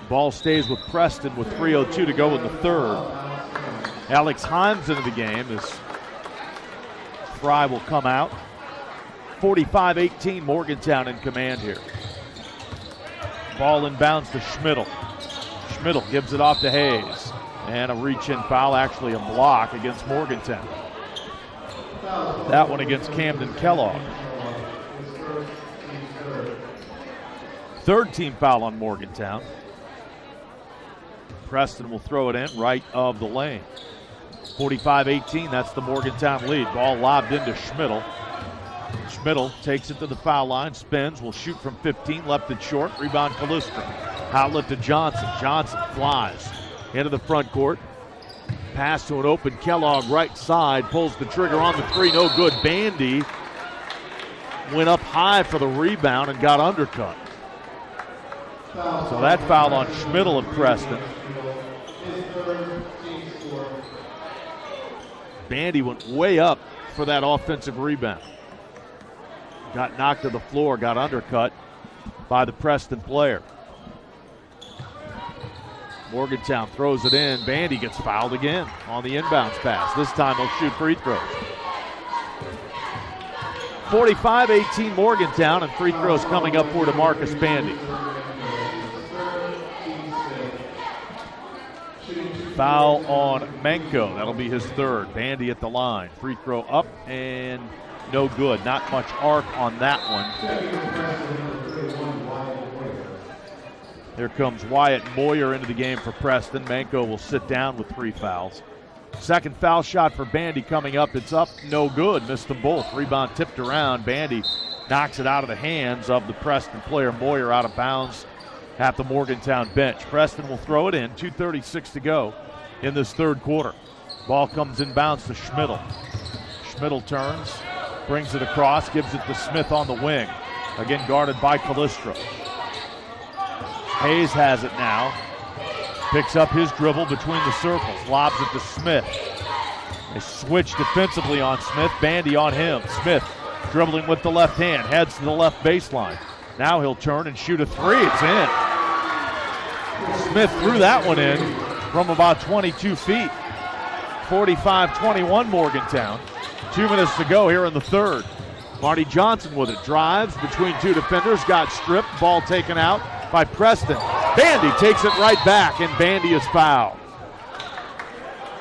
Ball stays with Preston with 3:02 to go in the third. Alex Himes into the game as Fry will come out. 45-18, Morgantown in command here. Ball inbounds to Schmidl. Schmidl gives it off to Hayes. And a reach-in foul, actually a block against Morgantown. That one against Camden Kellogg. Third team foul on Morgantown. Preston will throw it in right of the lane. 45-18, that's the Morgantown lead. Ball lobbed into Schmidl. Schmidl takes it to the foul line, spins, will shoot from 15, left it short. Rebound Callistra. Outlet to Johnson. Johnson flies into the front court. Pass to an open Kellogg right side, pulls the trigger on the three, no good. Bandy went up high for the rebound and got undercut. So that foul on Schmidl of Preston. Bandy went way up for that offensive rebound. Got knocked to the floor, got undercut by the Preston player. Morgantown throws it in. Bandy gets fouled again on the inbounds pass. This time he'll shoot free throws. 45-18 Morgantown, and free throws coming up for DeMarcus Bandy. Foul on Menko. That'll be his third. Bandy at the line. Free throw up and no good. Not much arc on that one. Here comes Wyatt Moyer into the game for Preston. Menko will sit down with 3 fouls. Second foul shot for Bandy coming up. It's up, no good. Missed them both. Rebound tipped around. Bandy knocks it out of the hands of the Preston player. Moyer out of bounds at the Morgantown bench. Preston will throw it in. 2:36 to go in this third quarter. Ball comes inbounds to Schmidl. Schmidl turns, brings it across, gives it to Smith on the wing. Again guarded by Calistro. Hayes has it now. Picks up his dribble between the circles. Lobs it to Smith. They switch defensively on Smith. Bandy on him. Smith dribbling with the left hand. Heads to the left baseline. Now he'll turn and shoot a 3. It's in. Smith threw that one in from about 22 feet. 45-21 Morgantown. 2 minutes to go here in the third. Marty Johnson with it. Drives between 2 defenders. Got stripped. Ball taken out by Preston. Bandy takes it right back, and Bandy is fouled.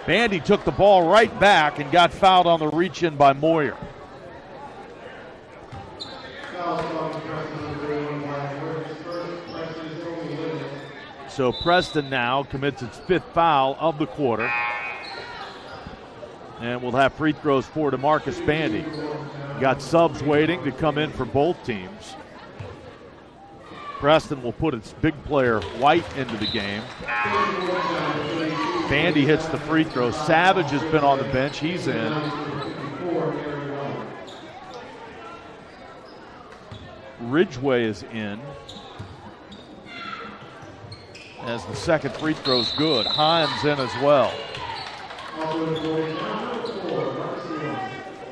Bandy took the ball right back and got fouled on the reach-in by Moyer. So Preston now commits its 5th foul of the quarter. And we'll have free throws for DeMarcus Bandy. Got subs waiting to come in for both teams. Preston will put its big player White into the game. Bandy hits the free throw. Savage has been on the bench. He's in. Ridgway is in. As the second free throw's good. Hines in as well.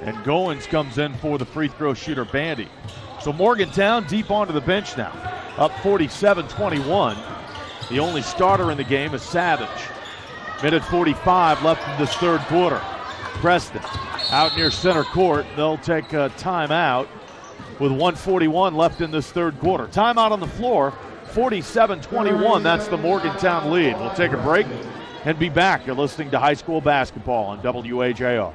And Goins comes in for the free throw shooter Bandy. So Morgantown deep onto the bench now. Up 47-21. The only starter in the game is Savage. Minute 45 left in this third quarter. Preston out near center court. They'll take a timeout with 1:41 left in this third quarter. Timeout on the floor. 47-21. That's the Morgantown lead. We'll take a break and be back. You're listening to high school basketball on WAJR.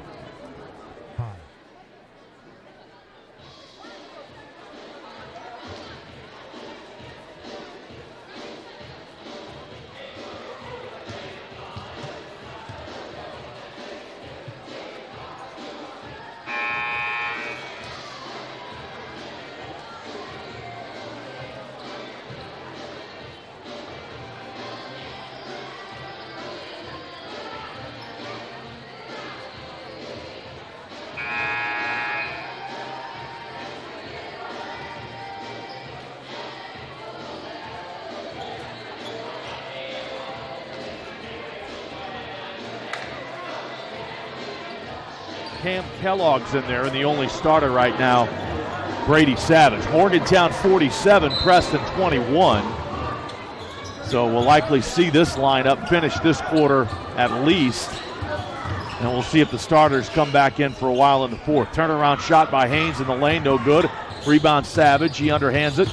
Cam Kellogg's in there, and the only starter right now, Brady Savage. Morgantown 47, Preston 21. So we'll likely see this lineup finish this quarter at least. And we'll see if the starters come back in for a while in the fourth. Turnaround shot by Haynes in the lane, no good. Rebound Savage, he underhands it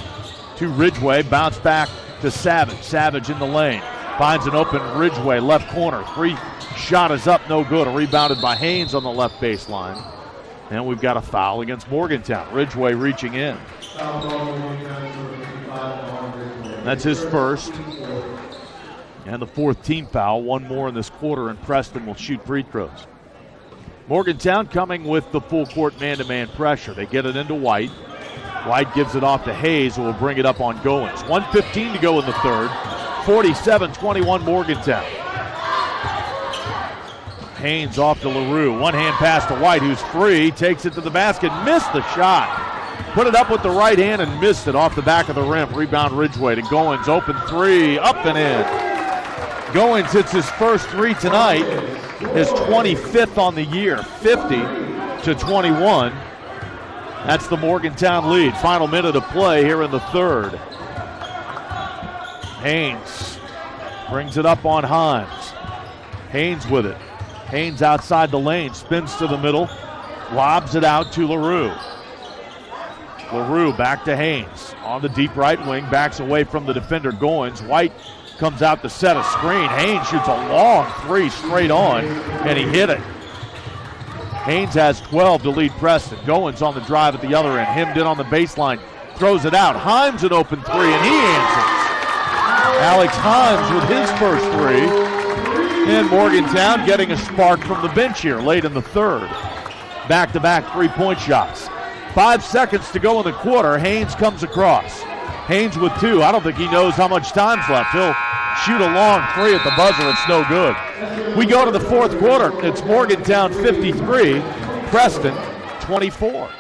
to Ridgway. Bounce back to Savage. Savage in the lane. Finds an open Ridgway, left corner. Three shot is up, no good. Rebounded by Haynes on the left baseline. And we've got a foul against Morgantown. Ridgway reaching in. That's his first. And the fourth team foul. One more in this quarter, and Preston will shoot free throws. Morgantown coming with the full court man-to-man pressure. They get it into White. White gives it off to Hayes, who will bring it up on Goins. 1:15 to go in the third. 47-21 Morgantown. Haynes off to LaRue. One-hand pass to White, who's free. Takes it to the basket. Missed the shot. Put it up with the right hand and missed it off the back of the rim. Rebound Ridgway to Goins. Open three. Up and in. Goins hits his first three tonight. His 25th on the year. 50-21. That's the Morgantown lead. Final minute of play here in the third. Haynes brings it up on Hines. Haynes with it. Haynes outside the lane, spins to the middle, lobs it out to LaRue. LaRue back to Haynes. on the deep right wing, backs away from the defender Goins. White comes out to set a screen. Haynes shoots a long three straight on, and he hit it. Haynes has 12 to lead Preston. Goins on the drive at the other end, hemmed in on the baseline, throws it out. Himes an open three, and he answers. Alex Himes with his first three, and Morgantown getting a spark from the bench here late in the third. Back-to-back three-point shots. 5 seconds to go in the quarter. Haynes comes across. Haynes with two. I don't think he knows how much time's left. He'll shoot a long three at the buzzer. It's no good. We go to the fourth quarter. It's Morgantown 53, Preston 24.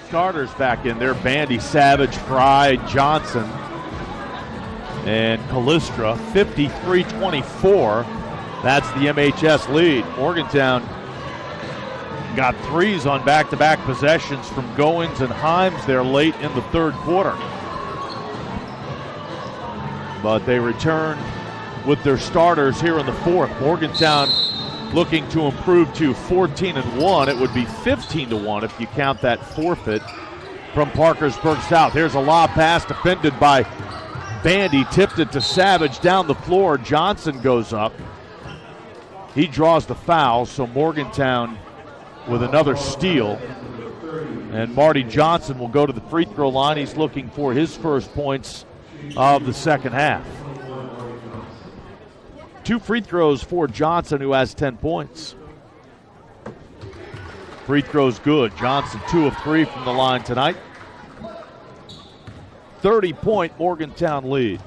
Starters back in there. Bandy, Savage, Fry, Johnson, and Callistra. 53-24. That's the MHS lead. Morgantown got threes on back-to-back possessions from Goins and Himes there late in the third quarter. But they return with their starters here in the fourth. Morgantown looking to improve to 14-1. It would be 15-1 if you count that forfeit from Parkersburg South. Here's a lob pass defended by Bandy. Tipped it to Savage down the floor. Johnson goes up. He draws the foul, so Morgantown with another steal. And Marty Johnson will go to the free throw line. He's looking for his first points of the second half. 2 free throws for Johnson, who has 10 points. Free throws good. Johnson 2 of 3 from the line tonight. 30-point Morgantown lead.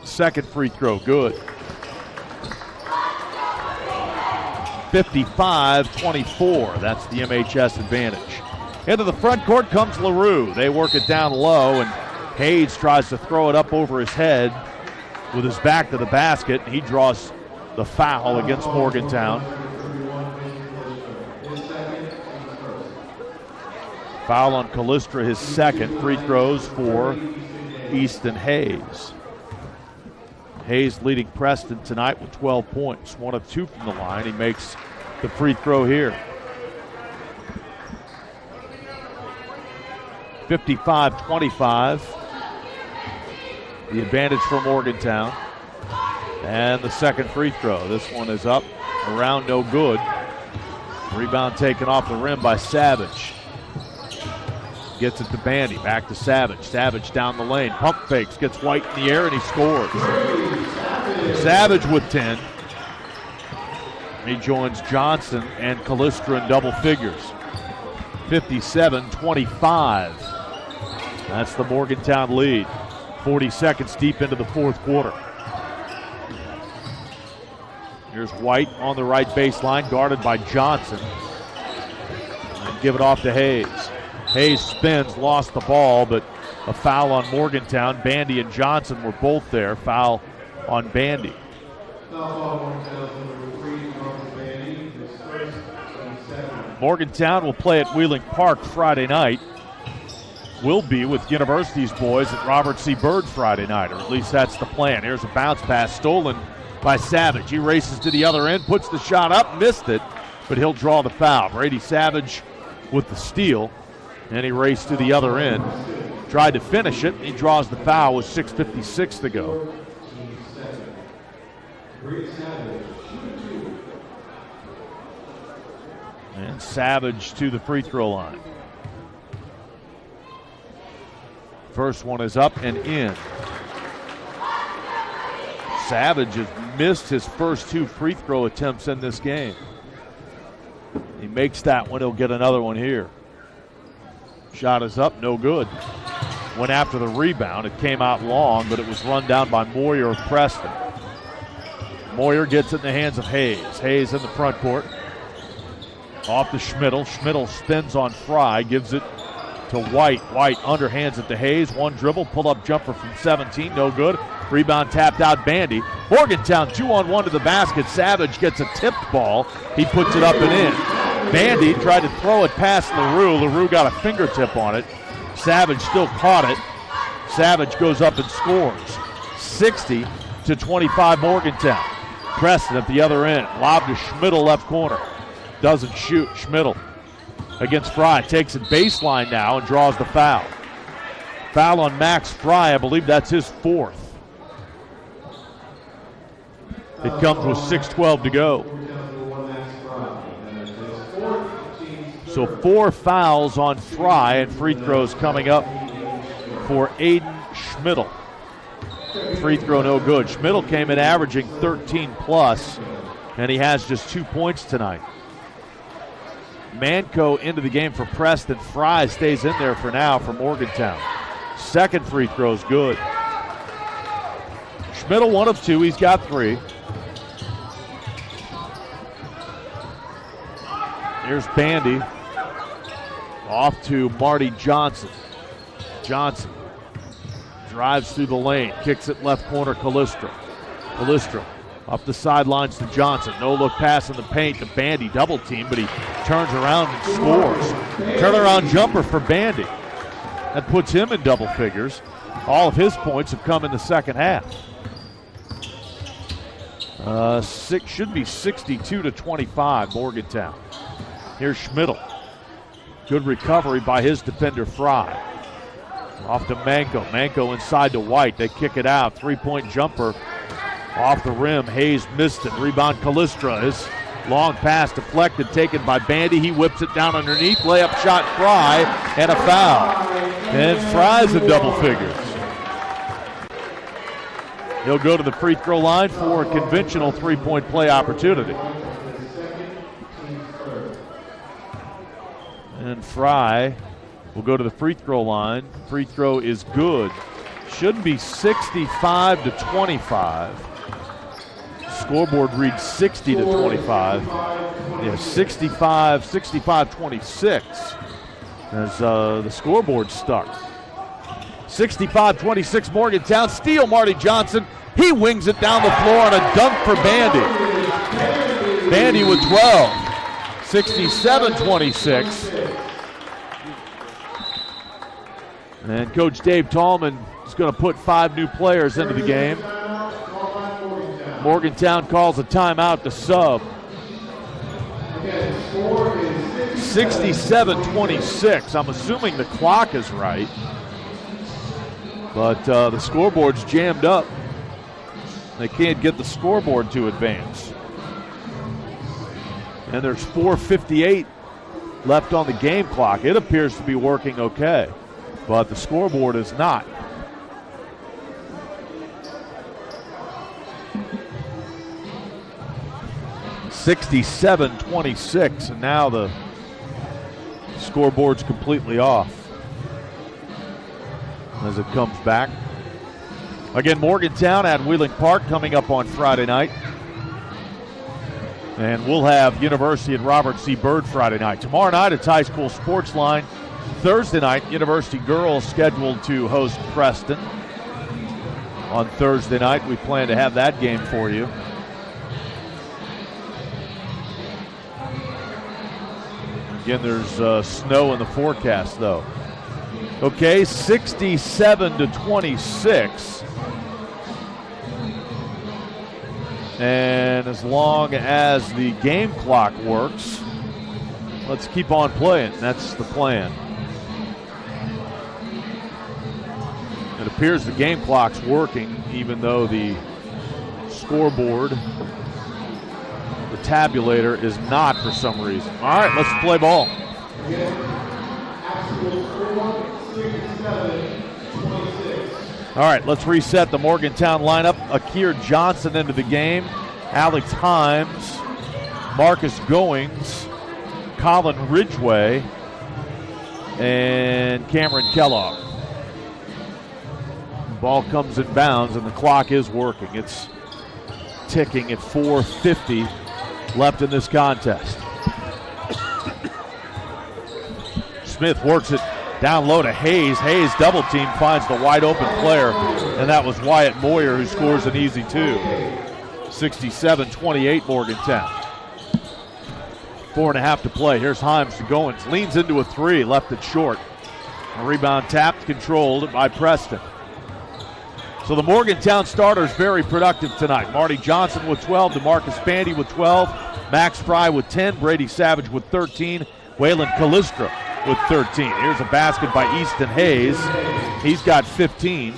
Second free throw good. 55-24. That's the MHS advantage. Into the front court comes LaRue. They work it down low, and Hayes tries to throw it up over his head with his back to the basket. He draws the foul against Morgantown. Foul on Callistra, his second. Free throws for Easton Hayes. Hayes leading Preston tonight with 12 points. 1 of 2 from the line. He makes the free throw here. 55-25. The advantage for Morgantown. And the second free throw. This one is up, around, no good. Rebound taken off the rim by Savage. Gets it to Bandy, back to Savage. Savage down the lane, pump fakes, gets White in the air, and he scores. Savage with 10. He joins Johnson and Callistra in double figures. 57-25. That's the Morgantown lead. 40 seconds deep into the fourth quarter. Here's White on the right baseline, guarded by Johnson. And give it off to Hayes. Hayes spins, lost the ball, but a foul on Morgantown. Bandy and Johnson were both there. Foul on Bandy. Morgantown will play at Wheeling Park Friday night. Will be with University's boys at Robert C. Byrd Friday night, or at least that's the plan. Here's a bounce pass stolen by Savage. He races to the other end, puts the shot up, missed it, but he'll draw the foul. Brady Savage with the steal, and he raced to the other end. Tried to finish it, and he draws the foul with 6:56 to go. And Savage to the free throw line. First one is up and in. Savage has missed his first 2 free throw attempts in this game. He makes that one, he'll get another one here. Shot is up, no good. Went after the rebound. It came out long, but it was run down by Moyer of Preston. Moyer gets it in the hands of Hayes. Hayes in the front court. Off to Schmidl. Schmidl spins on Fry, gives it to White. White underhands it to Hayes. One dribble, pull-up jumper from 17, no good. Rebound tapped out Bandy. Morgantown 2-on-1 to the basket. Savage gets a tipped ball. He puts it up and in. Bandy tried to throw it past LaRue. LaRue got a fingertip on it. Savage still caught it. Savage goes up and scores. 60-25 Morgantown. Preston at the other end. Lob to Schmidl left corner. Doesn't shoot. Schmidl against Fry. Takes it baseline now and draws the foul. Foul on Max Fry. I believe that's his 4th. It comes with 6:12 to go. So 4 fouls on Fry, and free throws coming up for Aiden Schmidl. Free throw no good. Schmidl came in averaging 13 plus, and he has just 2 points tonight. Manco into the game for Preston. Fry stays in there for now for Morgantown. Second free throw's good. Schmidl 1 of 2, he's got 3. Here's Bandy. Off to Marty Johnson. Johnson drives through the lane, kicks it left corner, Calistro. Calistro up the sidelines to Johnson. No look pass in the paint to Bandy, double team, but he turns around and scores. Turnaround jumper for Bandy. That puts him in double figures. All of his points have come in the second half. Should be 62-25 Morgantown. Here's Schmidl. Good recovery by his defender, Fry. Off to Manco. Manco inside to White. They kick it out. 3-point jumper off the rim. Hayes missed it. Rebound Calistro. His long pass deflected, taken by Bandy. He whips it down underneath. Layup shot Fry, and a foul. And Fry's in double figures. He'll go to the free throw line for a conventional 3-point play opportunity. And Fry will go to the free throw line. Free throw is good. Should be 65-25. Scoreboard reads 60-25. Yeah, 65-26 as the scoreboard stuck. 65-26 Morgantown. Steal Marty Johnson. He wings it down the floor on a dunk for Bandy. Bandy with 12. 67-26. And Coach Dave Tallman is going to put 5 new players into the game. Morgantown calls a timeout to sub. 67-26. I'm assuming the clock is right. But the scoreboard's jammed up. They can't get the scoreboard to advance. And there's 4:58 left on the game clock. It appears to be working okay, but the scoreboard is not. (67-26), and now the scoreboard's completely off as it comes back. Again, Morgantown at Wheeling Park coming up on Friday night. And we'll have University and Robert C. Byrd Friday night. Tomorrow night, it's High School Sports Line. Thursday night, University girls scheduled to host Preston. On Thursday night, we plan to have that game for you. Again, there's snow in the forecast, though. Okay, 67-26. And as long as the game clock works, let's keep on playing. That's the plan. It appears the game clock's working, even though the scoreboard, the tabulator, is not for some reason. All right, let's play ball. All right, let's reset the Morgantown lineup. Akir Johnson into the game. Alex Himes, Marcus Goings, Colin Ridgway, and Cameron Kellogg. Ball comes in bounds, and the clock is working. It's ticking at 4:50 left in this contest. Smith works it down low to Hayes. Hayes double team finds the wide open player, and that was Wyatt Moyer who scores an easy two. 67-28 Morgantown. 4.5 to play. Here's Himes to Goins. Leans into a three, left it short. A rebound tapped, controlled by Preston. So the Morgantown starters very productive tonight. Marty Johnson with 12, DeMarcus Bandy with 12, Max Fry with 10, Brady Savage with 13, Waylon Callistra with 13. Here's a basket by Easton Hayes. He's got 15.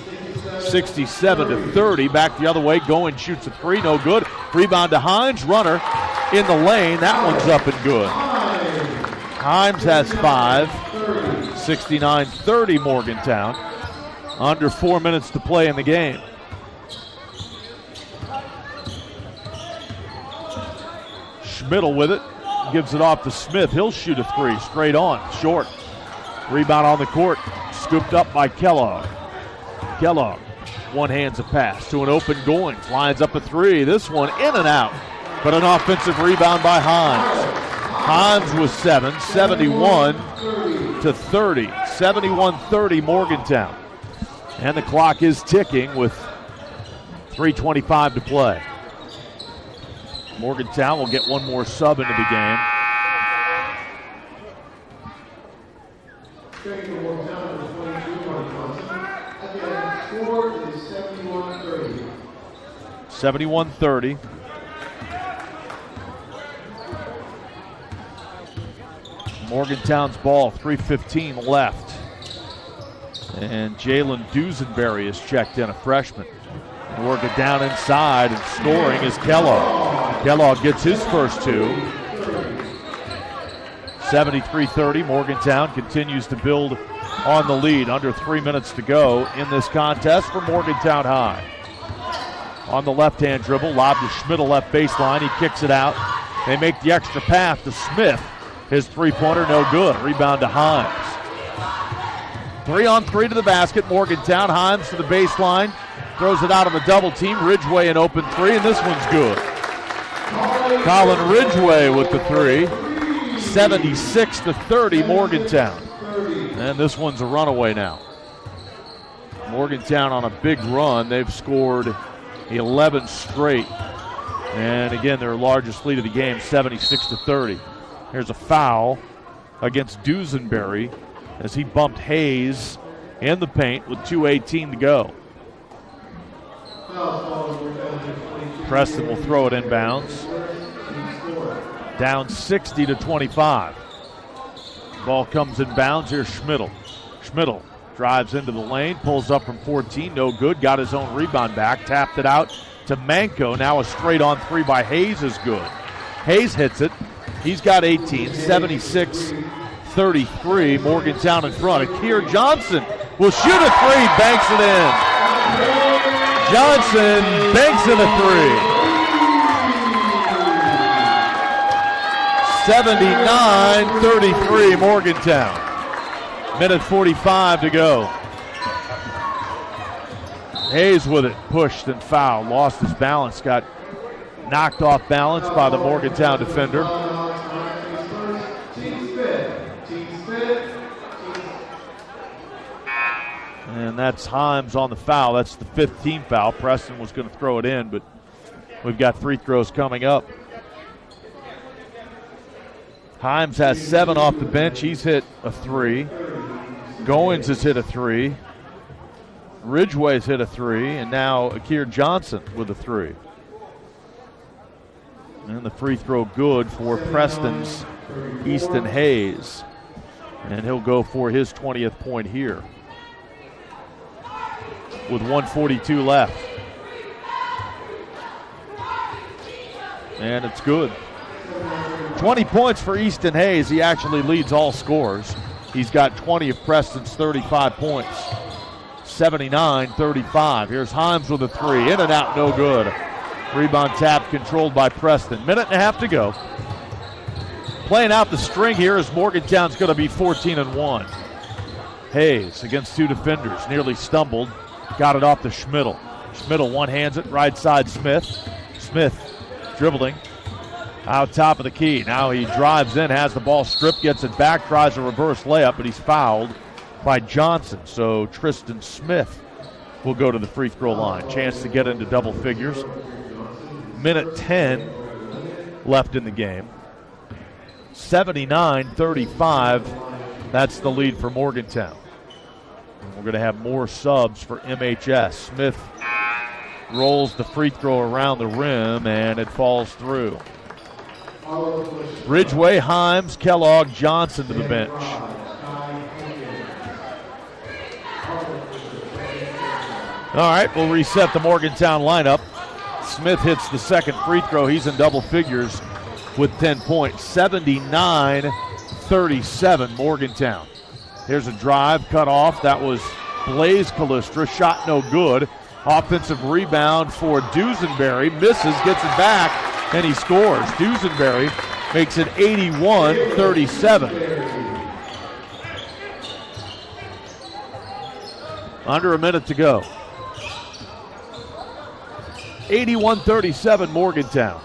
67-30. Back the other way. Goins shoots a three. No good. Rebound to Himes. Runner in the lane. That one's up and good. Himes has 5. 69-30 Morgantown. Under 4 minutes to play in the game. Schmidl with it. Gives it off to Smith. He'll shoot a three. Straight on. Short. Rebound on the court. Scooped up by Kellogg. Kellogg one-hands a pass to an open Goins. Lines up a three. This one in and out. But an offensive rebound by Himes. Himes with 7. 71-30. 71-30 Morgantown. And the clock is ticking with 3:25 to play. Morgantown will get one more sub into the game. 71-30. Morgantown's ball, 3:15 left. And Jalen Dusenberry is checked in, a freshman. And work it down inside, and scoring is Kellogg. Kellogg gets his first two. 73-30. Morgantown continues to build on the lead. Under 3 minutes to go in this contest for Morgantown High. On the left-hand dribble, lob to Schmidl, left baseline. He kicks it out. They make the extra pass to Smith. His three-pointer, no good. Rebound to Himes. 3-on-3 to the basket. Morgantown. Himes to the baseline. Throws it out of a double team. Ridgway an open three, and this one's good. Colin Ridgway with the three. 76-30 Morgantown. And this one's a runaway now. Morgantown on a big run. They've scored 11 straight. And again, their largest lead of the game, 76-30. Here's a foul against Dusenberry as he bumped Hayes in the paint with 2:18 to go. Preston will throw it inbounds. Down 60-25. Ball comes inbounds. Here's Schmidl. Schmidl drives into the lane, pulls up from 14, no good. Got his own rebound back, tapped it out to Manko. Now a straight-on three by Hayes is good. Hayes hits it. He's got 18, 76-33. Morgantown in front. Akir Johnson will shoot a three, banks it in. Johnson banks in a three. 79-33 Morgantown. Minute 45 to go. Hayes with it, pushed and fouled, lost his balance, got knocked off balance by the Morgantown defender. And that's Himes on the foul. That's the 5th team foul. Preston was going to throw it in, but we've got free throws coming up. Himes has 7 off the bench. He's hit a three. Goins has hit a three. Ridgway's hit a three. And now Akir Johnson with a three. And the free throw good for Preston's Easton Hayes. And he'll go for his 20th point here with 1:42 left. and it's good. 20 points for Easton Hayes. He actually leads all scorers. He's got 20 of Preston's 35 points. 79-35. Here's Himes with a three. In and out, no good. Rebound tap controlled by Preston. Minute and a half to go. Playing out the string here as Morgantown's going to be 14-1. Hayes against two defenders. Nearly stumbled. Got it off to Schmidl. Schmidl one-hands it. Right side Smith. Smith dribbling. Out top of the key. Now he drives in, has the ball stripped, gets it back, tries a reverse layup, but he's fouled by Johnson. So Tristan Smith will go to the free throw line. Chance to get into double figures. Minute 10 left in the game. 79-35. That's the lead for Morgantown. And we're going to have more subs for MHS. Smith rolls the free throw around the rim, and it falls through. Ridgway, Himes, Kellogg, Johnson to the bench. All right, we'll reset the Morgantown lineup. Smith hits the second free throw. He's in double figures with 10 points. 79-37 Morgantown. Here's a drive, cut off. That was Blaze Callistra. Shot no good. Offensive rebound for Dusenberry. Misses, gets it back, and he scores. Dusenberry makes it 81-37. Under a minute to go. 81-37 Morgantown.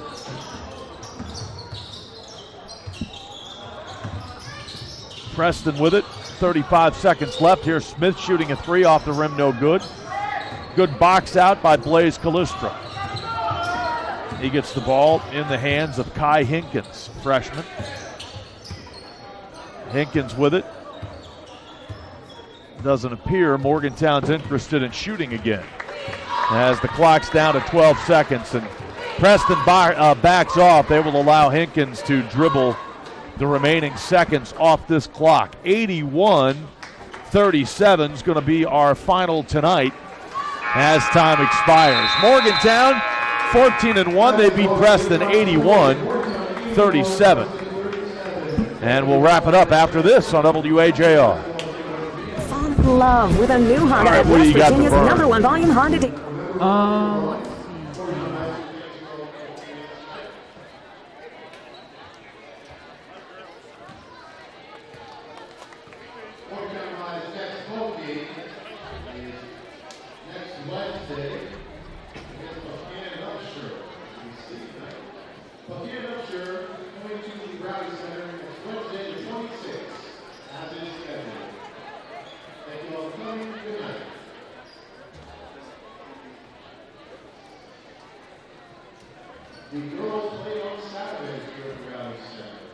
Preston with it. 35 seconds left. Here's Smith shooting a three off the rim, no good. Good box out by Blaze Callistra. He gets the ball in the hands of Kai Hinkins, freshman. Hinkins with it. Doesn't appear Morgantown's interested in shooting again. As the clock's down to 12 seconds and Preston backs off, they will allow Hinkins to dribble the remaining seconds off this clock. 81-37 is going to be our final tonight as time expires. Morgantown 14-1. They beat Preston 81-37. And we'll wrap it up after this on WAJR. Fall in love with a new Honda. All right, what do you got to Virginia's burn? #1 volume Honda. Let's see. Morgantown High's next home game is next Wednesday against Buchanan Upshur. Buchanan Upshur going to the Rowdy Center next Wednesday, the 26th, as it is scheduled. Thank you all for coming. Good night. The girls play on Saturday here at the Rowdy Center.